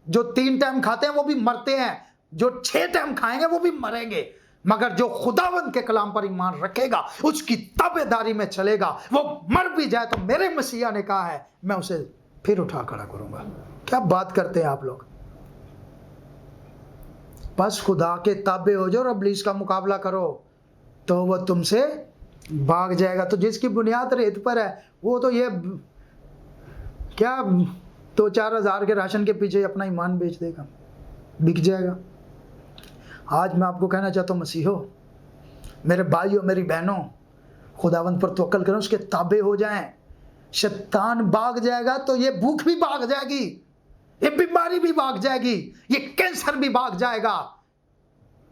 जो 3 टाइम खाते हैं वो भी मरते हैं, जो 6 टाइम खाएंगे वो भी मरेंगे। मगर जो खुदावंद के कलाम पर ईमान रखेगा, उसकी ताबेदारी में चलेगा, वो मर भी जाए तो मेरे मसीहा ने कहा है मैं उसे फिर उठा खड़ा करूंगा। क्या बात करते हैं आप लोग। बस खुदा के ताबे हो जाओ और इब्लीस का मुकाबला करो तो वह तुमसे भाग जाएगा। तो जिसकी बुनियाद रेत पर है वो तो ये क्या 2-4 हज़ार के राशन के पीछे अपना ईमान बेच देगा, बिक जाएगा। आज मैं आपको कहना चाहता हूँ, मसीहो, मेरे भाइयों मेरी बहनों, खुदावंद पर तवक्कल करें, उसके ताबे हो जाएं। शैतान भाग जाएगा तो ये भूख भी भाग जाएगी, ये बीमारी भी भाग जाएगी, ये कैंसर भी भाग जाएगा।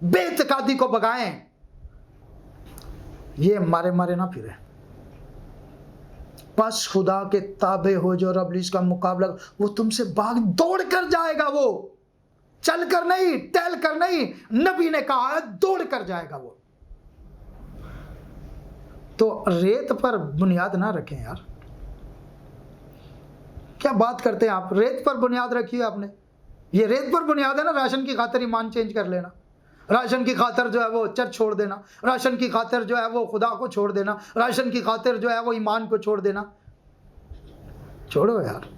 बेतकादी को भगाएं, ये मारे मारे ना फिरे। बस खुदा के ताबे हो जो, और इब्लीस का मुकाबला, वो तुमसे भाग दौड़ कर जाएगा। वो चल कर नहीं, टहल कर नहीं, नबी ने कहा है दौड़ कर जाएगा वो। तो रेत पर बुनियाद ना रखें यार। क्या बात करते हैं आप, रेत पर बुनियाद रखी है आपने। ये रेत पर बुनियाद है ना, राशन की खातिर ईमान चेंज कर लेना, राशन की खातिर जो है वो चर्च छोड़ देना, राशन की खातिर जो है वो खुदा को छोड़ देना, राशन की खातिर जो है वो ईमान को छोड़ देना। छोड़ो यार,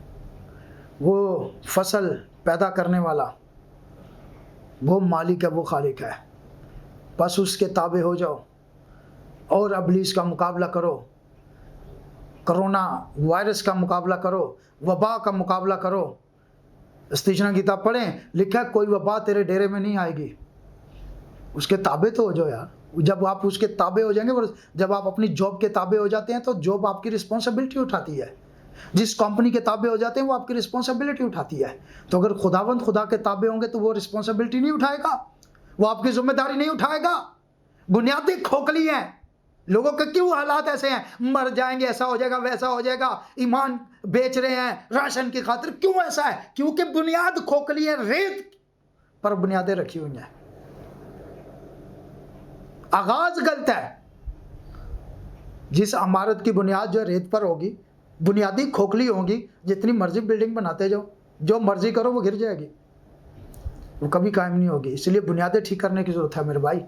वो फसल पैदा करने वाला वो मालिक है, वो खालिक है। बस उसके ताबे हो जाओ और इब्लीस का मुकाबला करो, कोरोना वायरस का मुकाबला करो, वबा का मुकाबला करो। इस्तिजना की किताब पढ़ें, लिखा है कोई वबा तेरे डेरे में नहीं आएगी। उसके ताबे तो हो जाओ यार। जब आप उसके ताबे हो जाएंगे, और जब आप अपनी जॉब के ताबे हो जाते हैं तो जॉब आपकी रिस्पॉन्सिबिलिटी उठाती है। जिस कंपनी के ताबे हो जाते हैं वो आपकी रिस्पॉन्सिबिलिटी उठाती है। तो अगर खुदावंद खुदा के ताबे होंगे तो वो रिस्पॉन्सिबिलिटी नहीं उठाएगा, वो आपकी जिम्मेदारी नहीं उठाएगा। बुनियादी खोखली हैं लोगों के। क्यों हालात ऐसे हैं, मर जाएंगे, ऐसा हो जाएगा, वैसा हो जाएगा, ईमान बेच रहे हैं राशन की खातिर। क्यों ऐसा है? क्योंकि बुनियाद खोखली है, रेत पर बुनियादें रखी हुई हैं। आगाज गलत है। जिस इमारत की बुनियाद जो रेत पर होगी, बुनियादी खोखली होगी, जितनी मर्जी बिल्डिंग बनाते जाओ, जो मर्जी करो, वो गिर जाएगी, वो कभी कायम नहीं होगी। इसलिए बुनियादें ठीक करने की जरूरत है मेरे भाई।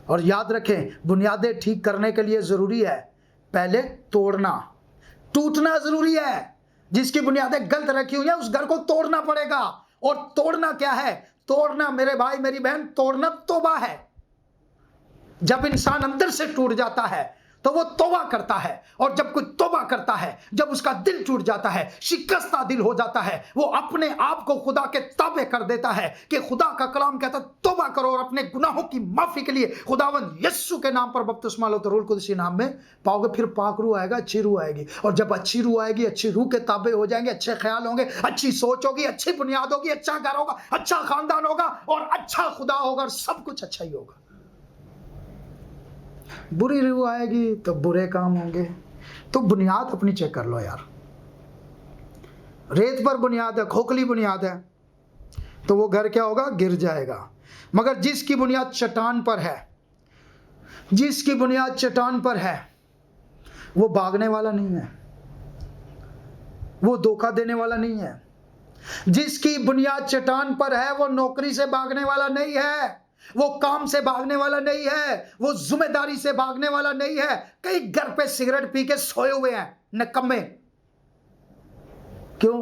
और याद रखें, बुनियादें ठीक करने के लिए जरूरी है पहले तोड़ना, टूटना जरूरी है। जिसकी बुनियादें गलत रखी हुई हैं उस घर को तोड़ना पड़ेगा। और तोड़ना क्या है? तोड़ना मेरे भाई मेरी बहन, तोड़ना तौबा है। जब इंसान अंदर से टूट जाता है तो वो तौबा करता है, और जब कोई तौबा करता है, जब उसका दिल टूट जाता है, शिकस्ता दिल हो जाता है, वो अपने आप को खुदा के ताबे कर देता है कि खुदा का कलाम कहता है तौबा करो और अपने गुनाहों की माफी के लिए खुदावंद यीशु के नाम पर बपतिस्मा लो तो रूह कुदसी नाम में पाओगे। फिर पाक रूह आएगा, अच्छी रूह आएगी, और जब अच्छी रूह आएगी, अच्छी रूह के ताबे हो जाएंगे, अच्छे ख्याल होंगे, अच्छी सोच होगी, अच्छी बुनियाद होगी, अच्छा घर होगा, अच्छा खानदान होगा, और अच्छा खुदा होगा, और सब कुछ अच्छा ही होगा। बुरी रूह आएगी तो बुरे काम होंगे। तो बुनियाद अपनी चेक कर लो यार। रेत पर बुनियाद है, खोखली बुनियाद है, तो वो घर क्या होगा? गिर जाएगा। मगर जिसकी बुनियाद चट्टान पर है, जिसकी बुनियाद चट्टान पर है, वो भागने वाला नहीं है, वो धोखा देने वाला नहीं है। जिसकी बुनियाद चट्टान पर है वो नौकरी से भागने वाला नहीं है, वो काम से भागने वाला नहीं है, वो जिम्मेदारी से भागने वाला नहीं है। कई घर पे सिगरेट पी के सोए हुए हैं निकम्मे। क्यों?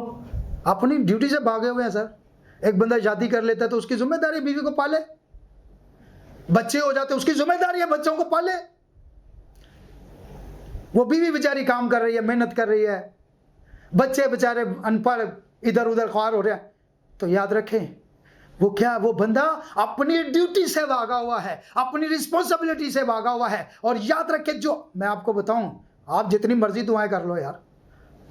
अपनी ड्यूटी से भागे हुए हैं सर। एक बंदा शादी कर लेता है तो उसकी जिम्मेदारी बीवी को पाले, बच्चे हो जाते उसकी जिम्मेदारी है बच्चों को पाले। वो बीवी बेचारी काम कर रही है, मेहनत कर रही है, बच्चे बेचारे अनपढ़ इधर उधर ख्वार हो रहे हैं। तो याद रखें, वो क्या, वो बंदा अपनी ड्यूटी से भागा हुआ है, अपनी रिस्पॉन्सिबिलिटी से भागा हुआ है। और याद रखे, जो मैं आपको बताऊं, आप जितनी मर्जी दुआएं कर लो यार,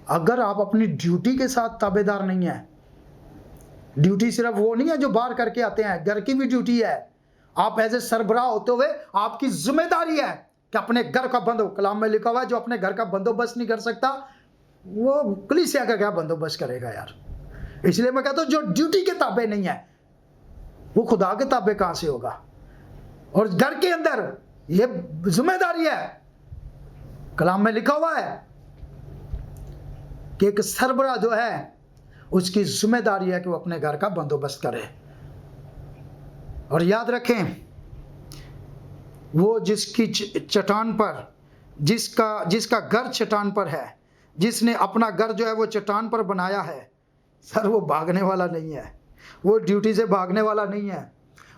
अगर आप अपनी ड्यूटी के साथ ताबेदार नहीं है, ड्यूटी सिर्फ वो नहीं है जो बाहर करके आते हैं, घर की भी ड्यूटी है। आप एज ए सरबराह होते हुए आपकी जिम्मेदारी है कि अपने घर का बंदोबस्त, कलाम में लिखा हुआ है, जो अपने घर का बंदोबस्त नहीं कर सकता वो कलीसिया का क्या बंदोबस्त करेगा यार। इसलिए मैं कहता हूं जो ड्यूटी के ताबे नहीं है वो खुदा के ताबे कहां से होगा। और घर के अंदर ये जिम्मेदारी है, कलाम में लिखा हुआ है कि एक सरबराह जो है उसकी जिम्मेदारी है कि वो अपने घर का बंदोबस्त करे। और याद रखें, वो जिसकी चट्टान पर, जिसका घर चट्टान पर है, जिसने अपना घर जो है वो चट्टान पर बनाया है, सर वो भागने वाला नहीं है, वो ड्यूटी से भागने वाला नहीं है।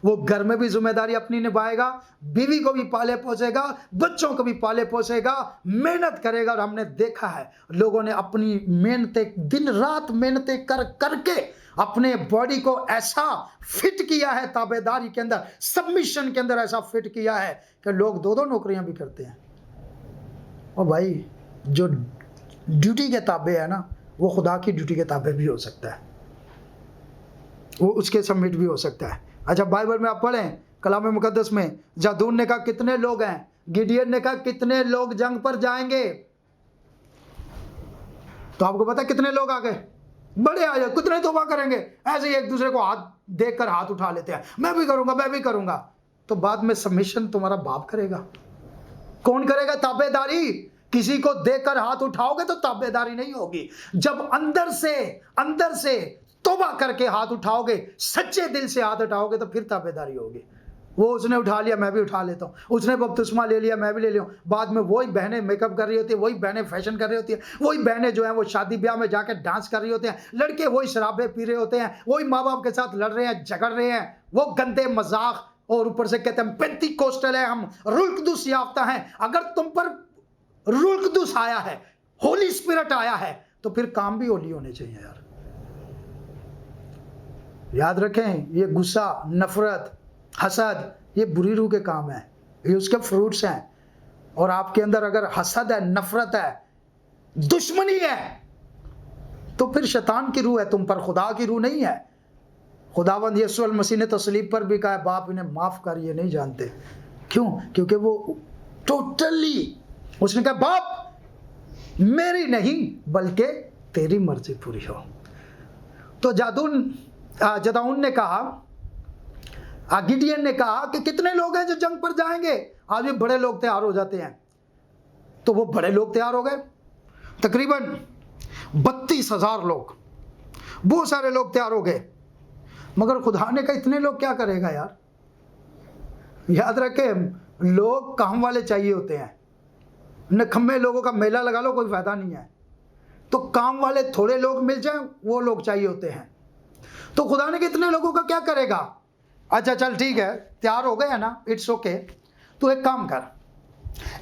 वो घर में भी जिम्मेदारी अपनी निभाएगा, बीवी को भी पाले पोसेगा, बच्चों को भी पाले पोसेगा, मेहनत करेगा। और हमने देखा है लोगों ने अपनी मेहनतें, दिन रात मेहनतें कर करके अपने बॉडी को ऐसा फिट किया है, ताबेदारी के अंदर, सबमिशन के अंदर ऐसा फिट किया है कि लोग दो दो नौकरियां भी करते हैं। और भाई जो ड्यूटी के ताबे है ना, वो खुदा की ड्यूटी के ताबे भी हो सकता है, वो उसके सबमिट भी हो सकता है। अच्छा, बाइबल में आप पढ़ें कलाम मुकद्दस में, जादून ने कहा कितने लोग हैं, गिडियन ने कहा कितने लोग जंग पर जाएंगे, तो आपको पता कितने लोग आ गए, बड़े आ जाए, कितने तौबा करेंगे, ऐसे ही एक दूसरे को हाथ देखकर हाथ उठा लेते हैं, मैं भी करूंगा मैं भी करूंगा। तो बाद में सबमिशन तुम्हारा बाप करेगा। कौन करेगा ताबेदारी? किसी को देखकर हाथ उठाओगे तो ताबेदारी नहीं होगी। जब अंदर से तौबा करके हाथ उठाओगे, सच्चे दिल से हाथ उठाओगे, तो फिर ताबेदारी होगी। वो उसने उठा लिया मैं भी उठा लेता हूँ, उसने बपतिस्मा ले लिया मैं भी ले लिया। बाद में वही बहनें मेकअप कर रही होती है, वही बहनें फैशन कर रही होती है, वही बहनें जो हैं वो शादी ब्याह में जाकर डांस कर रही होते हैं, लड़के वही शराबें पी रहे होते हैं, वही माँ बाप के साथ लड़ रहे हैं, झगड़ रहे हैं, वो गंदे मजाक, और ऊपर से कहते हैं पेंतीकोस्टल है, हम रूह कुदूस याफ्ता हैं। अगर तुम पर रूह कुदूस आया है, होली स्पिरिट आया है, तो फिर काम भी होली होने चाहिए यार। याद रखें, ये गुस्सा, नफरत, हसद, ये बुरी रूह के काम है, ये उसके फ्रूट्स हैं। और आपके अंदर अगर हसद है, नफरत है, दुश्मनी है, तो फिर शैतान की रूह है तुम पर, खुदा की रूह नहीं है। खुदावंद यीशु मसीह ने तो सलीब पर भी कहा, बाप इन्हें माफ कर, ये नहीं जानते। क्यों? क्योंकि वो टोटली, उसने कहा बाप मेरी नहीं बल्कि तेरी मर्जी पूरी हो। तो जदाऊन ने कहा, गिडियन ने कहा कि कितने लोग हैं जो जंग पर जाएंगे। आज भी बड़े लोग तैयार हो जाते हैं, तो वो बड़े लोग तैयार हो गए, तकरीबन 32,000 लोग, बहुत सारे लोग तैयार हो गए। मगर खुदा ने कहा इतने लोग क्या करेगा यार। याद रखे, लोग काम वाले चाहिए होते हैं। नखम्मे लोगों का मेला लगा लो, कोई फायदा नहीं है। तो काम वाले थोड़े लोग मिल जाएं, वो लोग चाहिए होते हैं। तो खुदा ने कितने लोगों का क्या करेगा। अच्छा चल ठीक है, तैयार हो गए है ना, इट्स ओके। तो एक काम कर,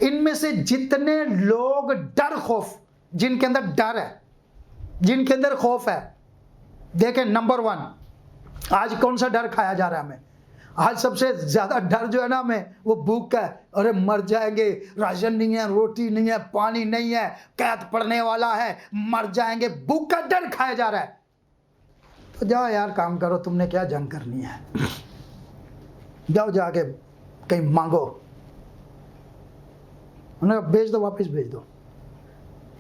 इनमें से जितने लोग डर खौफ, जिनके अंदर डर है, जिनके अंदर खौफ है, देखें नंबर 1, आज कौन सा डर खाया जा रहा है हमें? आज सबसे ज्यादा डर जो है ना हमें, वो भूख का है। अरे मर जाएंगे, राशन नहीं है, रोटी नहीं है, पानी नहीं है, कैद पड़ने वाला है, मर जाएंगे, भूख का डर खाया जा रहा है। तो जाओ यार काम करो, तुमने क्या जंग करनी है, जाओ जाके कहीं मांगो, उन्हें भेज दो, वापस भेज दो।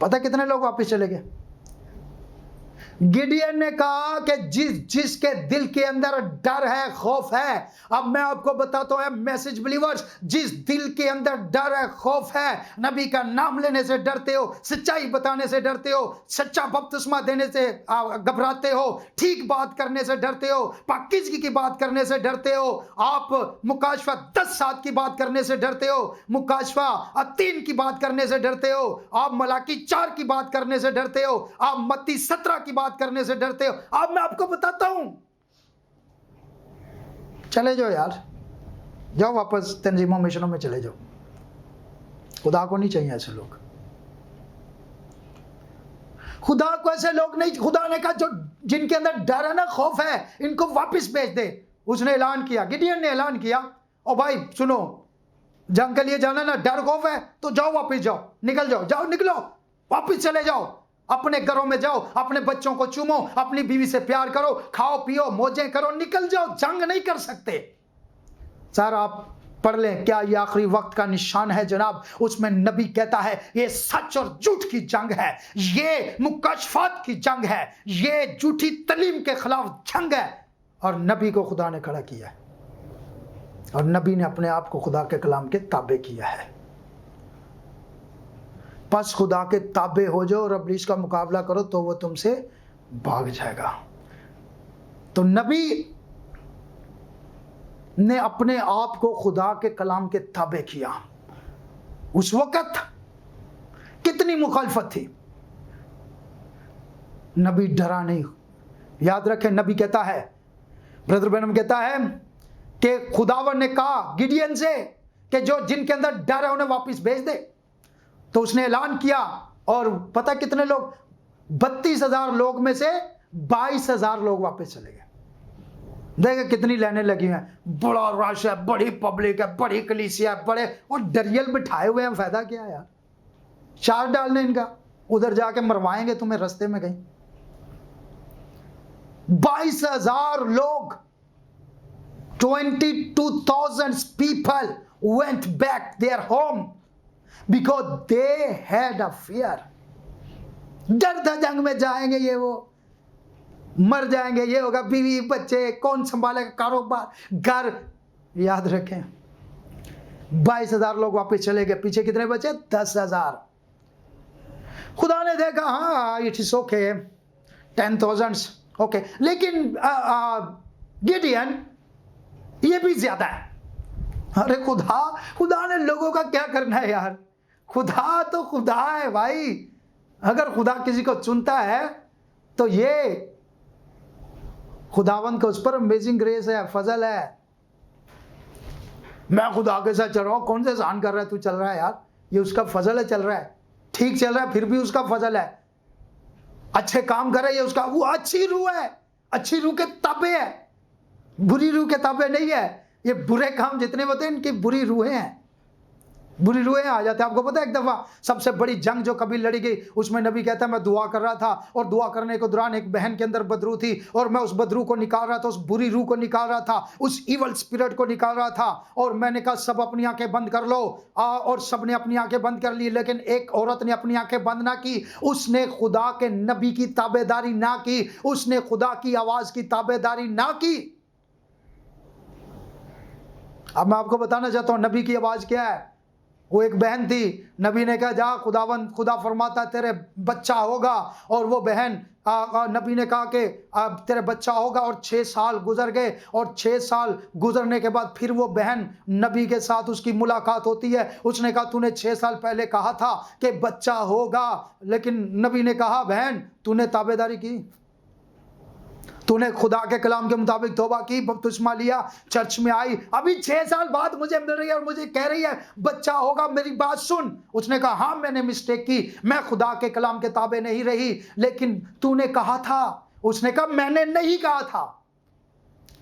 पता कितने लोग वापस चले गए? गिडियन ने कहा कि जिसके दिल के अंदर डर है, खौफ है। अब मैं आपको बताता हूं मैसेज बिलीवर्स, जिस दिल के अंदर डर है, खौफ है, नबी का नाम लेने से डरते हो, सच्चाई बताने से डरते हो, सच्चा बपतिस्मा देने से घबराते हो, ठीक बात करने से डरते हो, पाकीज़गी की बात करने से डरते हो, आप मुकाशफा 10 सात की बात करने से डरते हो, मुकाशफा 3 की बात करने से डरते हो, आप मलाकी 4 की बात करने से डरते हो, आप मत्ती 17 की बात करने से डरते हो। अब मैं आपको बताता हूं, चले जाओ यार, जाओ वापस तंजीमों मिशनों में चले जाओ। खुदा को नहीं चाहिए ऐसे लोग, खुदा को ऐसे लोग नहीं। खुदा ने कहा जो जिनके अंदर डर है ना, खौफ है, इनको वापस भेज दे। उसने ऐलान किया, गिडियन ने ऐलान किया, ओ भाई सुनो, जंग के लिए जाना ना, डर खौफ है तो जाओ, वापस जाओ, निकल जाओ, जाओ निकलो, वापस चले जाओ, अपने घरों में जाओ, अपने बच्चों को चूमो, अपनी बीवी से प्यार करो, खाओ पियो, मौजें करो, निकल जाओ, जंग नहीं कर सकते। सर आप पढ़ लें, क्या ये आखिरी वक्त का निशान है जनाब। उसमें नबी कहता है ये सच और झूठ की जंग है, ये मुकाशफात की जंग है, ये झूठी तलीम के खिलाफ जंग है। और नबी को खुदा ने खड़ा किया है, और नबी ने अपने आप को खुदा के कलाम के ताबे किया है। बस खुदा के ताबे हो जाओ और इब्लीस का मुकाबला करो, तो वो तुमसे भाग जाएगा। तो नबी ने अपने आप को खुदा के कलाम के ताबे किया। उस वक्त कितनी मुखालफत थी, नबी डरा नहीं। याद रखें, नबी कहता है, ब्रदर ब्रैनम कहता है कि खुदावन ने कहा गिडियन से कि जो जिनके अंदर डर है उन्हें वापस भेज दे। तो उसने ऐलान किया, और पता कितने लोग, 32,000 लोग में से 22,000 लोग वापस चले गए। देखिए कितनी लाइनें लगी हैं, बड़ा रश है, बड़ी पब्लिक है, बड़ी कलीसिया है, बड़े, और डरियल बिठाए हुए हैं, फायदा क्या है यार, चार डालने इनका। उधर जाके मरवाएंगे तुम्हें रास्ते में कहीं। 22,000 लोग, 22,000 people went back their home because they had a fear। डर था जंग में जाएंगे ये वो, मर जाएंगे, ये होगा, बीवी बच्चे कौन संभालेगा, कारोबार, घर। याद रखें 22,000 लोग वापस चले गए, पीछे कितने बचे? 10,000। खुदा ने देखा हाँ इट इज ओके, 10,000 ओके, लेकिन गिडियन ये भी ज्यादा है। अरे खुदा ने लोगों का क्या करना है यार, खुदा तो खुदा है भाई। अगर खुदा किसी को चुनता है तो ये खुदावंत का उस पर अमेजिंग ग्रेस है, फजल है। मैं खुदा के साथ चल रहा हूं, कौन से एहसान कर रहा है तू चल रहा है यार, ये उसका फजल है, चल रहा है, ठीक चल रहा है, फिर भी उसका फजल है। अच्छे काम कर रहा है, ये उसका, वो अच्छी रूह है, अच्छी रूह के ताबे है, बुरी रूह के ताबे नहीं है। ये बुरे काम जितने होते हैं इनकी बुरी रूहें हैं, बुरी रूहें आ जाते हैं। आपको पता है एक दफा सबसे बड़ी जंग जो कभी लड़ी गई, उसमें नबी कहता है मैं दुआ कर रहा था और दुआ करने के दौरान एक बहन के अंदर बदरू थी और मैं उस बदरू को निकाल रहा था, उस बुरी रूह को निकाल रहा था, उस इवल स्पिरिट को निकाल रहा था। और मैंने कहा सब अपनी आंखें बंद कर लो, और सबने अपनी आंखें बंद कर ली, लेकिन एक औरत ने अपनी आंखें बंद ना की, उसने खुदा के नबी की ताबेदारी ना की, उसने खुदा की आवाज की ताबेदारी ना की। अब मैं आपको बताना चाहता हूं नबी की आवाज क्या है। वो एक बहन थी, नबी ने कहा जा खुदा फरमाता तेरे बच्चा होगा, और वो बहन नबी ने कहा कि तेरे बच्चा होगा, और 6 साल गुजर गए, और 6 साल गुजरने के बाद फिर वो बहन नबी के साथ उसकी मुलाकात होती है। उसने कहा तूने 6 साल पहले कहा था कि बच्चा होगा, लेकिन नबी ने कहा बहन तूने ताबेदारी की, तूने खुदा के कलाम के मुताबिक तौबा की, बपतिस्मा लिया, चर्च में आई, अभी 6 साल बाद मुझे मिल रही है और मुझे कह रही है बच्चा होगा, मेरी बात सुन। उसने कहा हाँ मैंने मिस्टेक की, मैं खुदा के कलाम के ताबे नहीं रही, लेकिन तूने कहा था। उसने कहा मैंने नहीं कहा था,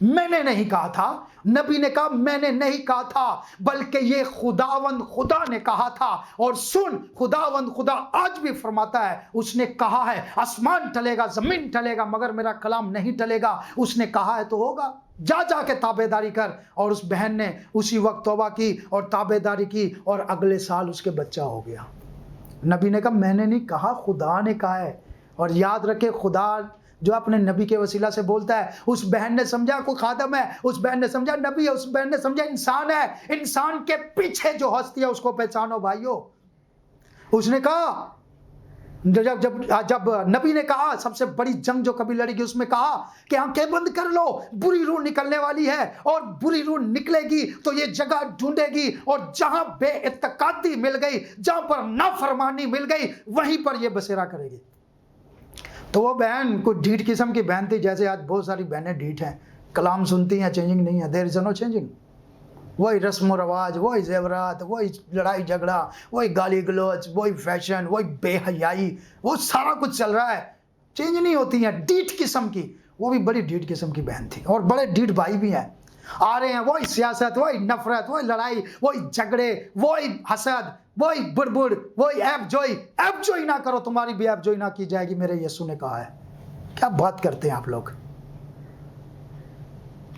मैंने नहीं कहा था। नबी ने कहा मैंने नहीं कहा था, बल्कि ये खुदावंद खुदा ने कहा था। और सुन, खुदावंद खुदा आज भी फरमाता है, उसने कहा है आसमान टलेगा, जमीन टलेगा, मगर मेरा कलाम नहीं टलेगा। उसने कहा है तो होगा, जा जाके ताबेदारी कर। और उस बहन ने उसी वक्त तौबा की और ताबेदारी की, और अगले साल उसके बच्चा हो गया। नबी ने कहा मैंने नहीं कहा, खुदा ने कहा है। और याद रखे खुदा जो अपने नबी के वसीला से बोलता है, उस बहन ने समझा कोई खादम है, उस बहन ने समझा नबी है, उस बहन ने समझा इंसान है। इंसान के पीछे जो हस्ती है उसको पहचानो भाइयों। उसने कहा जब नबी ने कहा सबसे बड़ी जंग जो कभी लड़ेगी, उसमें कहा कि आंखें बंद कर लो, बुरी रूह निकलने वाली है, और बुरी रूह निकलेगी तो ये जगह ढूंढेगी, और जहां बेइत्तेकादी मिल गई, जहां पर नाफरमानी मिल गई, वहीं पर ये बसेरा करेगी। तो वो बहन कुछ ढीठ किस्म की बहन थी, जैसे आज बहुत सारी बहनें ढीठ हैं, कलाम सुनती हैं, चेंजिंग नहीं है, देयर इज नो चेंजिंग। वही रस्म व रवाज, वही जेवरात, वही लड़ाई झगड़ा, वही गाली गलौज, वही फैशन, वही बेहयाई, वो सारा कुछ चल रहा है, चेंज नहीं होती है, ढीठ किस्म की। वो भी बड़ी ढीठ किस्म की बहन थी, और बड़े ढीठ भाई भी हैं, आ रहे हैं, वही सियासत, वही नफरत, वही लड़ाई, वही झगड़े, वही हसद, वही बुड़बुड़, वही ऐबजोई ना करो, तुम्हारी भी ऐबजोई ना की जाएगी, मेरे यीशु ने कहा है। क्या बात करते हैं आप लोग।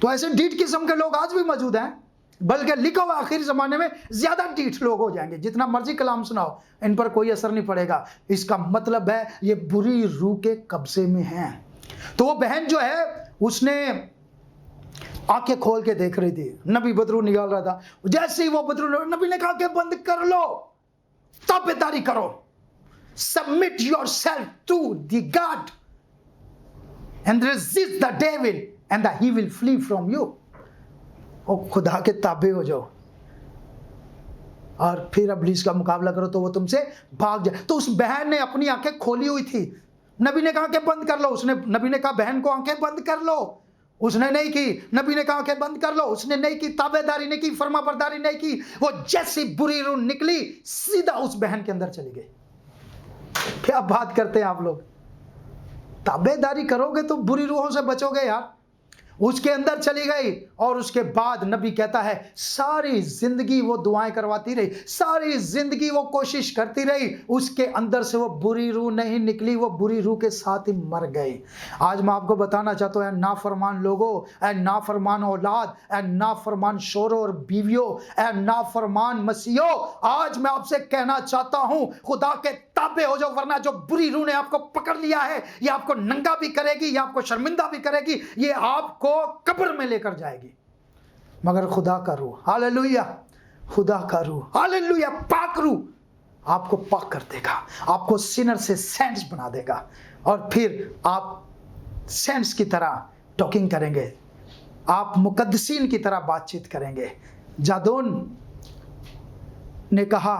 तो ऐसे ढीठ किस्म के लोग आज भी मौजूद हैं, बल्कि लिखा हुआ आखिरी जमाने में ज्यादा ढीठ लोग हो जाएंगे। जितना मर्जी कलाम सुनाओ, इन पर कोई असर नहीं पड़ेगा। इसका मतलब है ये बुरी रूह के कब्जे में हैं। तो वो बहन जो है उसने आंखें खोल के देख रही थी, नबी बदरू निकाल रहा था। जैसे ही वो बदरू, नबी ने कहा कि बंद कर लो, ताबेदारी करो, submit yourself to the God and resist the devil and he will flee from you. और खुदा के ताबे हो जाओ, और फिर इब्लीस का मुकाबला करो तो वो तुमसे भाग जाए। तो उस बहन ने अपनी आंखें खोली हुई थी, नबी ने कहा कि बंद कर लो, उसने, नबी ने कहा बहन को आंखें बंद कर लो, उसने नहीं की। नबी ने कहा आंखें बंद कर लो, उसने नहीं की, ताबेदारी नहीं की, फरमाबरदारी नहीं की। वो जैसी बुरी रूह निकली, सीधा उस बहन के अंदर चली गई। क्या बात करते हैं आप लोग। ताबेदारी करोगे तो बुरी रूहों से बचोगे यार। उसके अंदर चली गई और उसके बाद नबी कहता है सारी जिंदगी वो दुआएं करवाती रही, सारी जिंदगी वो कोशिश करती रही, उसके अंदर से वो बुरी रूह नहीं निकली, वो बुरी रूह के साथ ही मर गई। आज मैं आपको बताना चाहता हूं, नाफरमान लोगों, ए नाफरमान औलाद, ए नाफरमान शोरों और बीवियों, ए नाफरमान मसीहों, आज मैं आपसे कहना चाहता हूं खुदा के ताबे हो जाओ, वरना जो बुरी रूह ने आपको पकड़ लिया है ये आपको नंगा भी करेगी, ये आपको शर्मिंदा भी करेगी, ये आपको कब्र में लेकर जाएगी। मगर खुदा का रूह, हालेलुया, खुदा का रूह, हालेलुया, पाक रूह आपको पाक कर देगा, आपको सिनर से सेंट्स बना देगा, और फिर आप सेंट्स की तरह टॉकिंग करेंगे, आप मुकद्दसीन की तरह बातचीत करेंगे। जादून ने कहा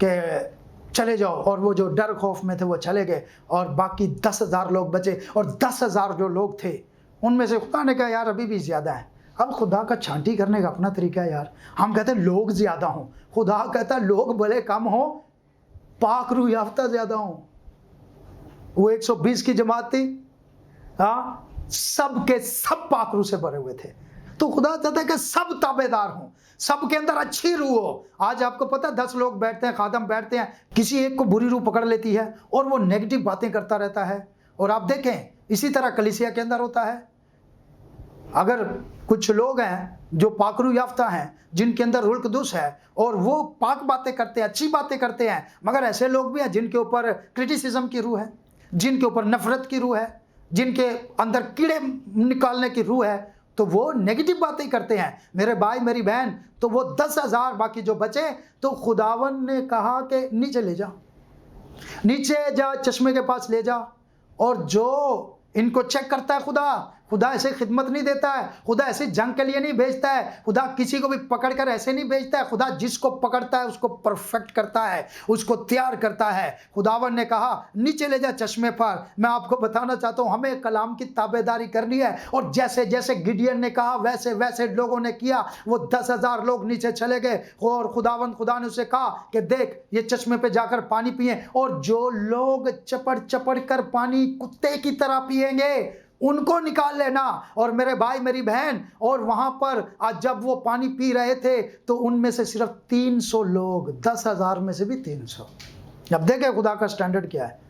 कि चले जाओ, और वो जो डर खौफ में थे वो चले गए, और बाकी 10,000 लोग बचे, और 10,000 जो लोग थे उनमें से खुदा ने कहा यार अभी भी ज्यादा है। अब खुदा का छांटी करने का अपना तरीका है यार, हम कहते हैं लोग ज्यादा हों, खुदा कहता है लोग भले कम हो, पाक रूह याफ्ता ज्यादा हों। वो 120 की जमात थी, हाँ, सब के सब पाक रूह से भरे हुए थे। तो खुदा चाहता है कि सब ताबेदार हों, सबके अंदर अच्छी रूह हो। आज आपको पता है 10 लोग बैठते हैं, खादम बैठते हैं, किसी एक को बुरी रूह पकड़ लेती है और वो नेगेटिव बातें करता रहता है। और आप देखें इसी तरह कलीसिया के अंदर होता है। अगर कुछ लोग हैं जो पाक रूह याफ्ता हैं, जिनके अंदर रूह कुदूस है, और वो पाक बातें करते हैं, अच्छी बातें करते हैं, मगर ऐसे लोग भी हैं जिनके ऊपर क्रिटिसिज्म की रूह है, जिनके ऊपर नफरत की रूह है, जिनके अंदर कीड़े निकालने की रूह है, तो वो नेगेटिव बातें करते हैं। मेरे भाई मेरी बहन, तो वो 10,000 बाकी जो बचे, तो खुदावन ने कहा कि नीचे ले जा, नीचे जा, चश्मे के पास ले जा, और जो इनको चेक करता है खुदा ऐसे खिदमत नहीं देता है, खुदा ऐसे जंग के लिए नहीं भेजता है, खुदा किसी को भी पकड़ कर ऐसे नहीं भेजता है, खुदा जिसको पकड़ता है उसको परफेक्ट करता है, उसको तैयार करता है। खुदावन ने कहा नीचे ले जा चश्मे पर। मैं आपको बताना चाहता हूं हमें कलाम की ताबेदारी करनी है, और जैसे जैसे गिडियन ने कहा वैसे वैसे लोगों ने किया। वो 10,000 लोग नीचे चले गए, और खुदा ने उसे कहा कि देख ये चश्मे पे जाकर पानी पिए, और जो लोग चपड़ चपड़ कर पानी कुत्ते की तरह पिएंगे उनको निकाल लेना। और मेरे भाई मेरी बहन, और वहां पर आज जब वो पानी पी रहे थे तो उनमें से सिर्फ 300 लोग, 10,000 में से भी 300। अब देखें खुदा का स्टैंडर्ड क्या है।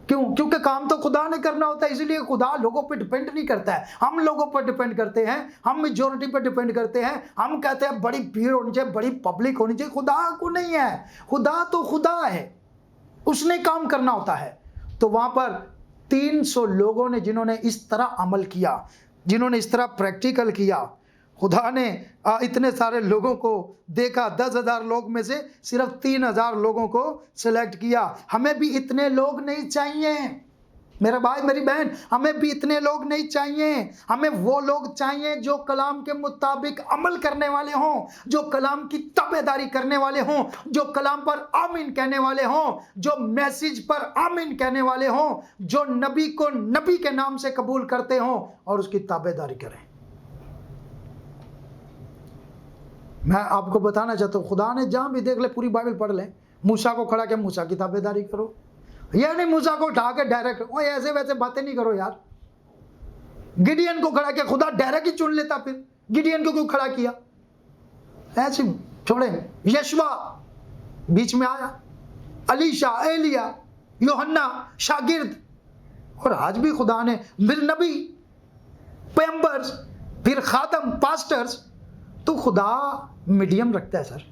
क्यों? क्योंकि काम तो खुदा ने करना होता है, इसलिए खुदा लोगों पर डिपेंड नहीं करता है। हम लोगों पर डिपेंड करते हैं, हम मेजोरिटी पर डिपेंड करते हैं, हम कहते हैं बड़ी भीड़ होनी चाहिए, बड़ी पब्लिक होनी चाहिए। खुदा को नहीं है, खुदा तो खुदा है, उसने काम करना होता है। तो वहां पर 300 लोगों ने जिन्होंने इस तरह अमल किया, जिन्होंने इस तरह प्रैक्टिकल किया, खुदा ने इतने सारे लोगों को देखा। 10,000 लोग में से सिर्फ 3,000 लोगों को सिलेक्ट किया। हमें भी इतने लोग नहीं चाहिए मेरे भाई मेरी बहन, हमें भी इतने लोग नहीं चाहिए। हमें वो लोग चाहिए जो कलाम के मुताबिक अमल करने वाले हों, जो कलाम की ताबेदारी करने वाले हों, जो कलाम पर आमीन कहने वाले हों, जो मैसेज पर आमीन कहने वाले हों, जो नबी को नबी के नाम से कबूल करते हों और उसकी ताबेदारी करें। मैं आपको बताना चाहता हूं, खुदा ने जहां भी देख ले, पूरी बाइबल पढ़ ले, मूसा को खड़ा किया, मूसा की ताबेदारी करो। यह नहीं मूसा को उठा के डायरेक्ट वो ऐसे वैसे बातें नहीं करो यार। गिडियन को खड़ा किया, खुदा डायरेक्ट ही चुन लेता, फिर गिडियन को क्यों खड़ा किया? ऐसे छोड़े। यशवा बीच में आया, अलीशा, एलिया, यूहन्ना शागिर्द, और आज भी खुदा ने फिर नबी, पैगंबर्स, फिर खादम, पास्टर्स। तो खुदा मीडियम रखता है सर।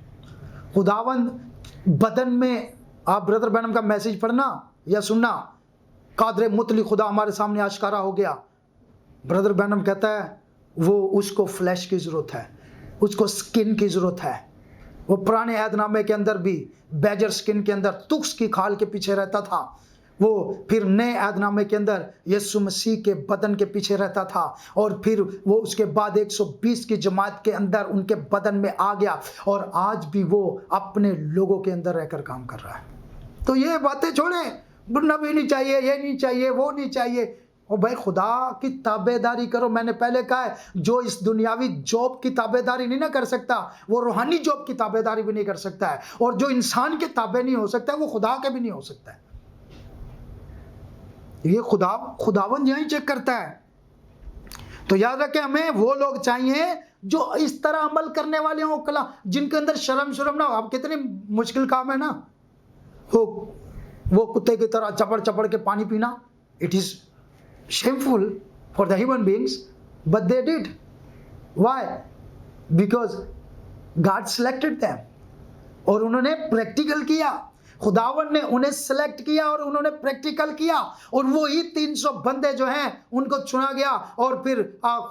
खुदावंद बदन में, आप ब्रदर बैनम का मैसेज पढ़ना या सुनना, कादरे मुतली खुदा हमारे सामने आश्कारा हो गया। ब्रदर बैनम कहता है वो उसको फ्लैश की ज़रूरत है, उसको स्किन की ज़रूरत है। वो पुराने ऐहदनामे के अंदर भी बैजर स्किन के अंदर तुक्स की खाल के पीछे रहता था, वो फिर नए ऐहदनामे के अंदर यीशु मसीह के बदन के पीछे रहता था, और फिर वो उसके बाद 120 की जमात के अंदर उनके बदन में आ गया, और आज भी वो अपने लोगों के अंदर रहकर काम कर रहा है। तो ये बातें छोड़ें, नबी नहीं चाहिए, ये नहीं चाहिए, वो नहीं चाहिए। और भाई खुदा की ताबेदारी करो। मैंने पहले कहा है, जो इस दुनियावी जॉब की ताबेदारी नहीं ना कर सकता, वो रूहानी जॉब की ताबेदारी भी नहीं कर सकता है। और जो इंसान के ताबे नहीं हो सकता वो खुदा के भी नहीं हो सकता है। ये खुदावन यही चेक करता है। तो याद रखें, हमें वो लोग चाहिए जो इस तरह अमल करने वाले हों, कला जिनके अंदर शर्म ना हो। अब कितनी मुश्किल काम है ना, वो कुत्ते की तरह चपड़ चपड़ के पानी पीना। It is shameful for the human beings, but they did. Why? Because God selected them, और उन्होंने प्रैक्टिकल किया। खुदावन ने उन्हें सिलेक्ट किया और उन्होंने प्रैक्टिकल किया, और वो ही 300 बंदे जो हैं उनको चुना गया। और फिर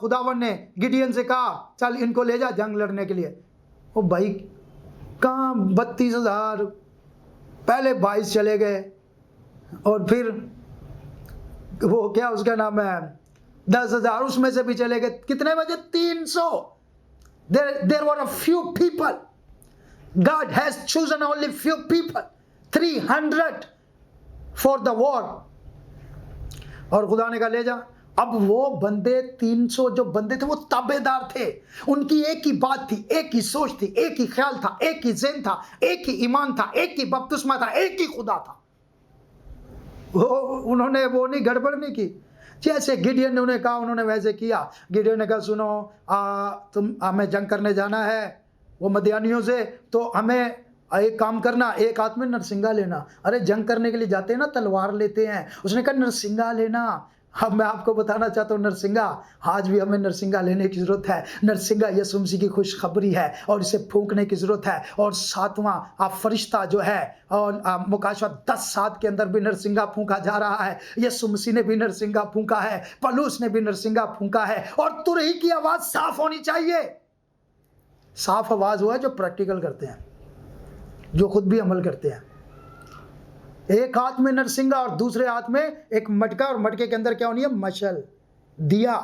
खुदावन ने गिडियन से कहा, चल इनको ले जा जंग लड़ने के लिए। ओ भाई, कहाँ 32,000, पहले 22 चले गए, और फिर वो क्या उसका नाम है 10,000 उसमें से भी चले गए। कितने बजे? 300। There were a few people. God has chosen only few people, 300 for the war. और खुदा ने कहा ले जा। अब वो बंदे 300 जो बंदे थे वो ताबेदार थे। उनकी एक ही बात थी, एक ही सोच थी, एक ही ख्याल था, एक ही ज़हन था, एक ही ईमान था, एक ही बपतिस्मा था, एक ही खुदा था। उन्होंने वो नहीं, गड़बड़ नहीं की। जैसे गिडियन ने उन्हें कहा उन्होंने वैसे किया। गिडियन ने कहा सुनो, तुम हमें जंग करने जाना है वो मदियानियों से, तो हमें एक काम करना, एक हाथ में नरसिंगा लेना। अरे जंग करने के लिए जाते हैं ना तलवार लेते हैं, उसने कहा नरसिंगा लेना। अब मैं आपको बताना चाहता हूँ, नरसिंगा, आज भी हमें नरसिंगा लेने की ज़रूरत है। नरसिंगा यीशु मसीह की खुशखबरी है और इसे फूंकने की ज़रूरत है। और 7वां फरिश्ता जो है, और मुकाशवा 10:7 के अंदर भी नरसिंगा फूंका जा रहा है। यीशु मसीह ने भी नरसिंगा फूंका है, पौलुस ने भी नरसिंगा फूंका है। और तुरही की आवाज़ साफ होनी चाहिए। साफ आवाज़ हुआ है जो प्रैक्टिकल करते हैं, जो खुद भी अमल करते हैं। एक हाथ में नरसिंगा और दूसरे हाथ में एक मटका, और मटके के अंदर क्या होनी है? मशल, दिया,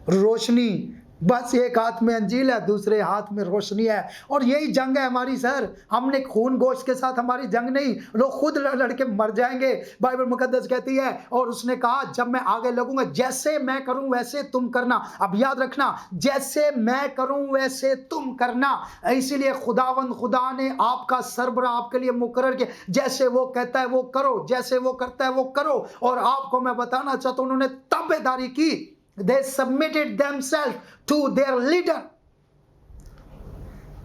रोशनी। बस एक हाथ में अंजील है, दूसरे हाथ में रोशनी है। और यही जंग है हमारी सर। हमने खून गोश्त के साथ हमारी जंग नहीं, लोग खुद लड़ के मर जाएंगे। बाइबल मुकद्दस कहती है, और उसने कहा जब मैं आगे लगूंगा, जैसे मैं करूं वैसे तुम करना। अब याद रखना, जैसे मैं करूं वैसे तुम करना। इसीलिए खुदावंद खुदा ने आपका सरबराह आपके लिए मुकर्रर किया। जैसे वो कहता है वो करो, जैसे वो करता है वो करो। और आपको मैं बताना चाहता हूं, उन्होंने ताबेदारी की। They submitted themselves to their leader.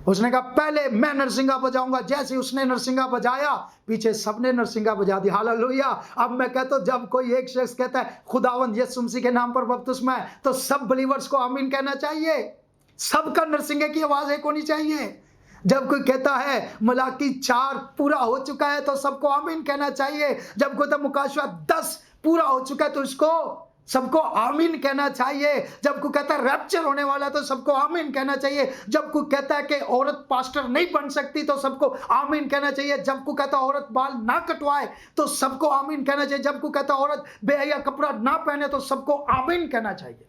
उसने कहा पहले मैं नरसिंगा बजाऊंगा। जैसे उसने नरसिंगा बजाया, पीछे सबने नरसिंगा बजा दी। हालेलुया। अब मैं कहता हूं, जब कोई एक शख्स कहता है खुदावंद यीशु मसीह के नाम पर बपतिस्मा है, तो सब बिलीवर्स को आमीन कहना चाहिए। सबका नरसिंगे की आवाज एक होनी चाहिए। जब कोई कहता है मलाकी 4 पूरा हो चुका है, तो सबको आमीन कहना चाहिए। जब कोई मुकाशवा 10 पूरा हो चुका है, तो इसको सबको आमीन कहना चाहिए। जब कोई कहता है रैप्चर होने वाला है, तो सबको आमीन कहना चाहिए। जब कोई कहता है कि औरत पास्टर नहीं बन सकती, तो सबको आमीन कहना चाहिए। जब कोई कहता है औरत बाल ना कटवाए, तो सबको आमीन कहना चाहिए। जब कोई कहता है औरत बेहया कपड़ा ना पहने, तो सबको आमीन कहना चाहिए।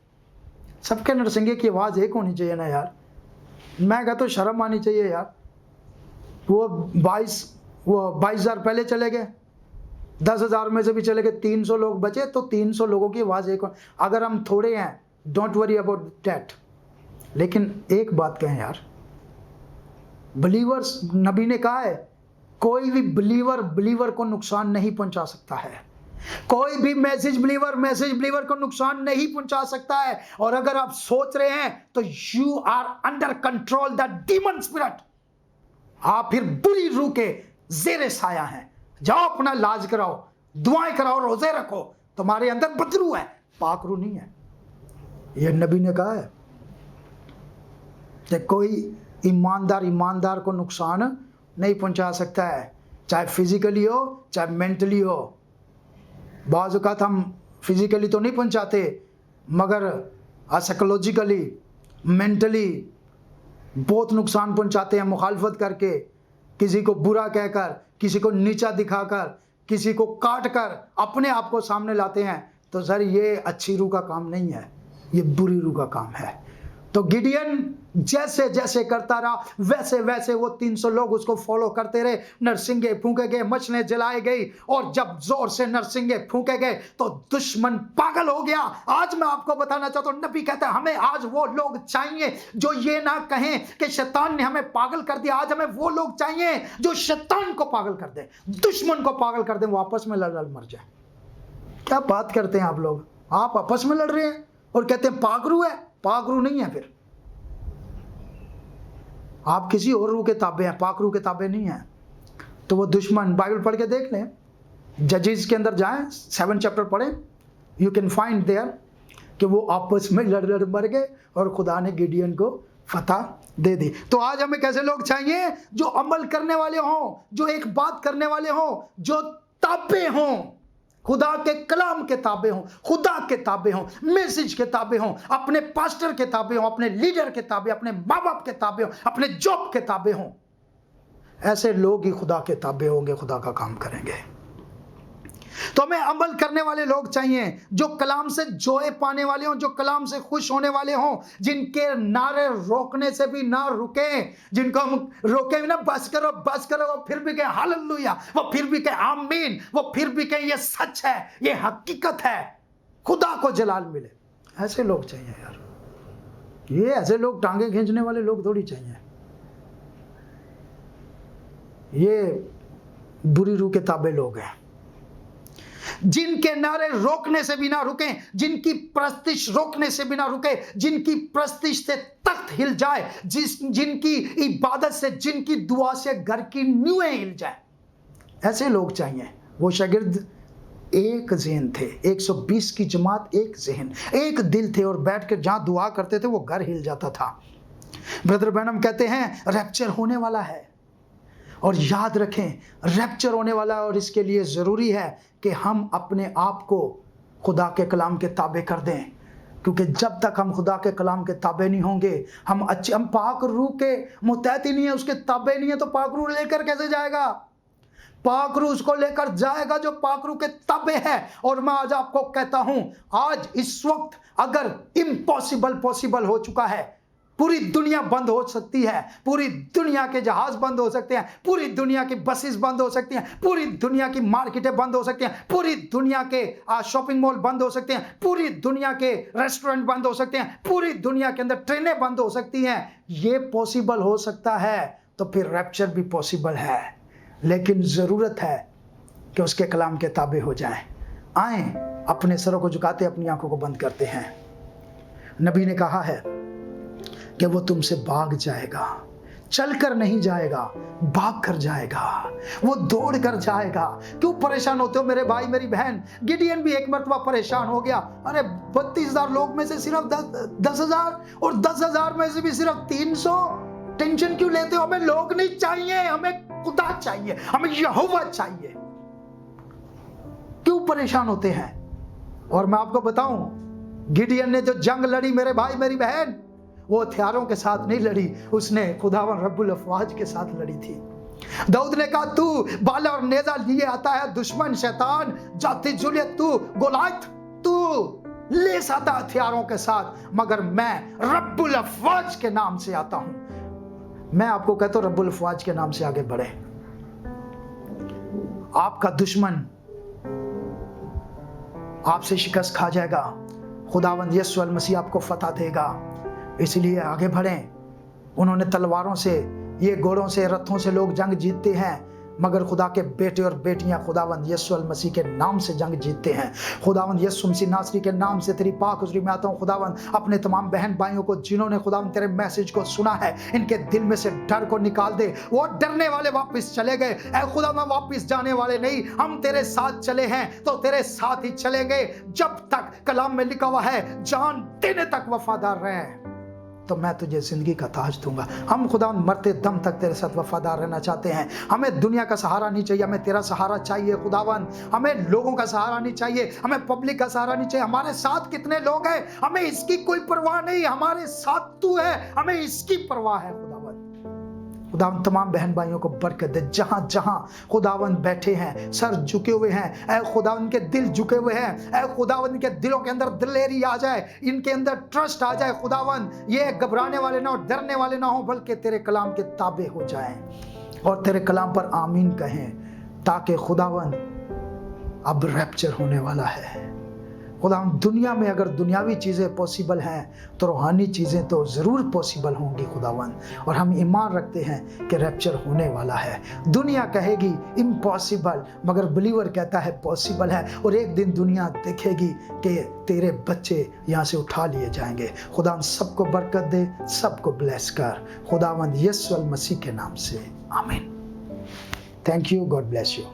सबके नरसिंगे की आवाज एक होनी चाहिए ना यार। मैं कहता हूँ शर्म आनी चाहिए यार। वो 22,000 पहले चले गए, 10,000 में से भी चले गए, 300 लोग बचे, तो 300 लोगों की आवाज़ एक। अगर हम थोड़े हैं, डोंट वरी अबाउट दैट। लेकिन एक बात कहें यार, बिलीवर्स, नबी ने कहा है कोई भी बिलीवर को नुकसान नहीं पहुंचा सकता है। कोई भी मैसेज बिलीवर को नुकसान नहीं पहुंचा सकता है। और अगर आप सोच रहे हैं, तो you are under control the demon spirit. आप फिर बुरी रूह के जेरे साया हैं। जाओ अपना इलाज कराओ, दुआएं कराओ, रोजे रखो। तुम्हारे अंदर बदरू है, पाक रूह नहीं है। यह नबी ने कहा है कि कोई ईमानदार को नुकसान नहीं पहुंचा सकता है, चाहे फिजिकली हो चाहे मेंटली हो। बाज़ औक़ात हम फिजिकली तो नहीं पहुंचाते, मगर साइकोलॉजिकली, मेंटली बहुत नुकसान पहुंचाते हैं। मुखालफत करके, किसी को बुरा कहकर, किसी को नीचा दिखाकर, किसी को काट कर अपने आप को सामने लाते हैं। तो सर ये अच्छी रूह का काम नहीं है, ये बुरी रूह का काम है। तो गिडियन जैसे जैसे करता रहा, वैसे वैसे वो 300 लोग उसको फॉलो करते रहे। नरसिंगे फूंके गए, मछलें जलाई गई, और जब जोर से नरसिंगे फूंके गए तो दुश्मन पागल हो गया। आज मैं आपको बताना चाहता हूं, नबी कहता है हमें आज वो लोग चाहिए जो ये ना कहें कि शैतान ने हमें पागल कर दिया। आज हमें वो लोग चाहिए जो शैतान को पागल कर दे, दुश्मन को पागल कर दे, वो आपस में लड़ मर जाए। क्या बात करते हैं आप लोग? आप आपस में लड़ रहे हैं और कहते हैं पाक रूह है। पाक रूह नहीं है, फिर आप किसी और रूह के ताबे हैं, पाक रूह के ताबे नहीं है। तो वो दुश्मन, बाइबल पढ़ के देख लें, जजेस के अंदर जाएं, 7 चैप्टर पढ़ें, यू कैन फाइंड देयर कि वो आपस में लड़ मर गए और खुदा ने गिडियन को फतह दे दी। तो आज हमें कैसे लोग चाहिए? जो अमल करने वाले हों, जो एक बात करने वाले हों, जो ताबे हों, खुदा के कलाम के ताबे हों, खुदा के ताबे हों, मैसेज के ताबे हों, अपने पास्टर के ताबे हों, अपने लीडर के ताबे, अपने माँ बाप के ताबे हों, अपने जॉब के ताबे हों। ऐसे लोग ही खुदा के ताबे होंगे, खुदा का काम करेंगे। तो हमें अमल करने वाले लोग चाहिए, जो कलाम से जोए पाने वाले हों, जो कलाम से खुश होने वाले हों, जिनके नारे रोकने से भी ना रुके, जिनको हम रोके भी ना, बस करो बस करो, वो फिर भी कहे हालेलुया, वो फिर भी कहे आमीन, वो फिर भी कहे ये सच है, ये हकीकत है, खुदा को जलाल मिले। ऐसे लोग चाहिए यार। ये ऐसे लोग टांगे खींचने वाले लोग थोड़ी चाहिए। ये बुरी रूह के ताबे लोग हैं, जिनके नारे रोकने से भी ना रुके, जिनकी प्रस्तिश रोकने से भी ना रुके, जिनकी प्रस्तिश से तख्त हिल जाए, जिनकी इबादत से, जिनकी दुआ से घर की नींवें हिल जाए। ऐसे लोग चाहिए। वो शागिर्द एक ज़हन थे, 120 की जमात, एक ज़हन, एक दिल थे, और बैठ कर जहां दुआ करते थे वो घर हिल जाता था। ब्रदर ब्रैनम कहते हैं रैप्चर होने वाला है, और याद रखें रैप्चर होने वाला है, और इसके लिए ज़रूरी है कि हम अपने आप को खुदा के कलाम के ताबे कर दें, क्योंकि जब तक हम खुदा के कलाम के ताबे नहीं होंगे, हम पाक रूह के मुतहत ही नहीं है, उसके ताबे नहीं है, तो पाक रूह लेकर कैसे जाएगा? पाक रूह उसको लेकर जाएगा जो पाक रूह के ताबे है। और मैं आज आपको कहता हूं, आज इस वक्त अगर इम्पॉसिबल पॉसिबल हो चुका है, पूरी दुनिया बंद हो सकती है, पूरी दुनिया के जहाज बंद हो सकते हैं, पूरी दुनिया की बसेस बंद हो सकती हैं, पूरी दुनिया की मार्केटें बंद हो सकती हैं, पूरी दुनिया के शॉपिंग मॉल बंद हो सकते हैं, पूरी दुनिया के रेस्टोरेंट बंद हो सकते हैं, पूरी दुनिया के अंदर ट्रेनें बंद हो सकती हैं। ये पॉसिबल हो सकता है, तो फिर रैप्चर भी पॉसिबल है। लेकिन ज़रूरत है कि उसके कलाम के ताबे हो जाएं। आए अपने सरों को झुकाते, अपनी आंखों को बंद करते हैं। नबी ने कहा है कि वो तुमसे भाग जाएगा, चलकर नहीं जाएगा, भाग कर जाएगा, वो दौड़ कर जाएगा। क्यों परेशान होते हो मेरे भाई मेरी बहन? गिडियन भी एक मरतबा परेशान हो गया। अरे 32,000 लोग में से सिर्फ 10,000, और 10,000 में से भी सिर्फ 300। टेंशन क्यों लेते हो? हमें लोग नहीं चाहिए, हमें खुदा चाहिए, हमें यहोवा चाहिए। क्यों परेशान होते हैं? और मैं आपको बताऊं, गिडियन ने जो जंग लड़ी मेरे भाई मेरी बहन, वो हथियारों के साथ नहीं लड़ी, उसने खुदावन रब्बुल अफवाज के साथ लड़ी थी। दाऊद ने कहा तू बाला और नेजा लिए आता है दुश्मन शैतान, जाति जुलियत तू गोलायत, तू ले आता हथियारों के साथ, मगर मैं रब्बुल अफवाज के नाम से आता हूं। मैं आपको कहता हूं रब्बुल अफवाज के नाम से आगे बढ़े। आपका दुश्मन आपसे शिकस्त खा जाएगा, खुदावंद यीशु अल मसीह आपको फतह देगा। इसलिए आगे बढ़ें। उन्होंने तलवारों से, ये घोड़ों से, रथों से लोग जंग जीतते हैं, मगर खुदा के बेटे और बेटियां खुदावंद यीशु अल मसीह के नाम से जंग जीतते हैं। खुदावंद यीशु मसीह नासरी के नाम से तेरी पाक हुजूरी में आता हूं खुदावंद, अपने तमाम बहन भाइयों को जिन्होंने खुदावंद तेरे मैसेज को सुना है, इनके दिल में से डर को निकाल दे। वो डरने वाले वापस चले गए, ऐ खुदा में वापस जाने वाले नहीं, हम तेरे साथ चले हैं तो तेरे साथ ही चलेंगे। जब तक कलाम में लिखा हुआ है जान देने तक वफादार रहे तो मैं तुझे जिंदगी का ताज दूंगा। हम खुदा मरते दम तक तेरे साथ वफादार रहना चाहते हैं। हमें दुनिया का सहारा नहीं चाहिए, हमें तेरा सहारा चाहिए खुदावन। हमें लोगों का सहारा नहीं चाहिए, हमें पब्लिक का सहारा नहीं चाहिए। हमारे साथ कितने लोग हैं हमें इसकी कोई परवाह नहीं, हमारे साथ तू है, हमें इसकी परवाह है खुदावन। खुदावन तमाम बहन भाइयों को बरकत दे, जहां जहां खुदावन बैठे हैं, सर झुके हुए हैं, ऐ खुदावन के दिल झुके हुए हैं, ऐ खुदावन के दिलों के अंदर दिलेरी आ जाए, इनके अंदर ट्रस्ट आ जाए खुदावन। ये घबराने वाले ना हो, डरने वाले ना हो, बल्कि तेरे कलाम के ताबे हो जाएं और तेरे कलाम पर आमीन कहें, ताकि खुदावन अब रैप्चर होने वाला है। खुदा हम दुनिया में अगर दुनियावी चीज़ें पॉसिबल हैं तो रूहानी चीज़ें तो ज़रूर पॉसिबल होंगी खुदावंद। और हम ईमान रखते हैं कि रैप्चर होने वाला है। दुनिया कहेगी इम्पॉसिबल, मगर बिलीवर कहता है पॉसिबल है। और एक दिन दुनिया देखेगी कि तेरे बच्चे यहाँ से उठा लिए जाएंगे। खुदा हम सबको बरकत दे, सबको ब्लेस कर खुदावंद यीशु मसीह के नाम से, आमीन। Thank you, God bless you.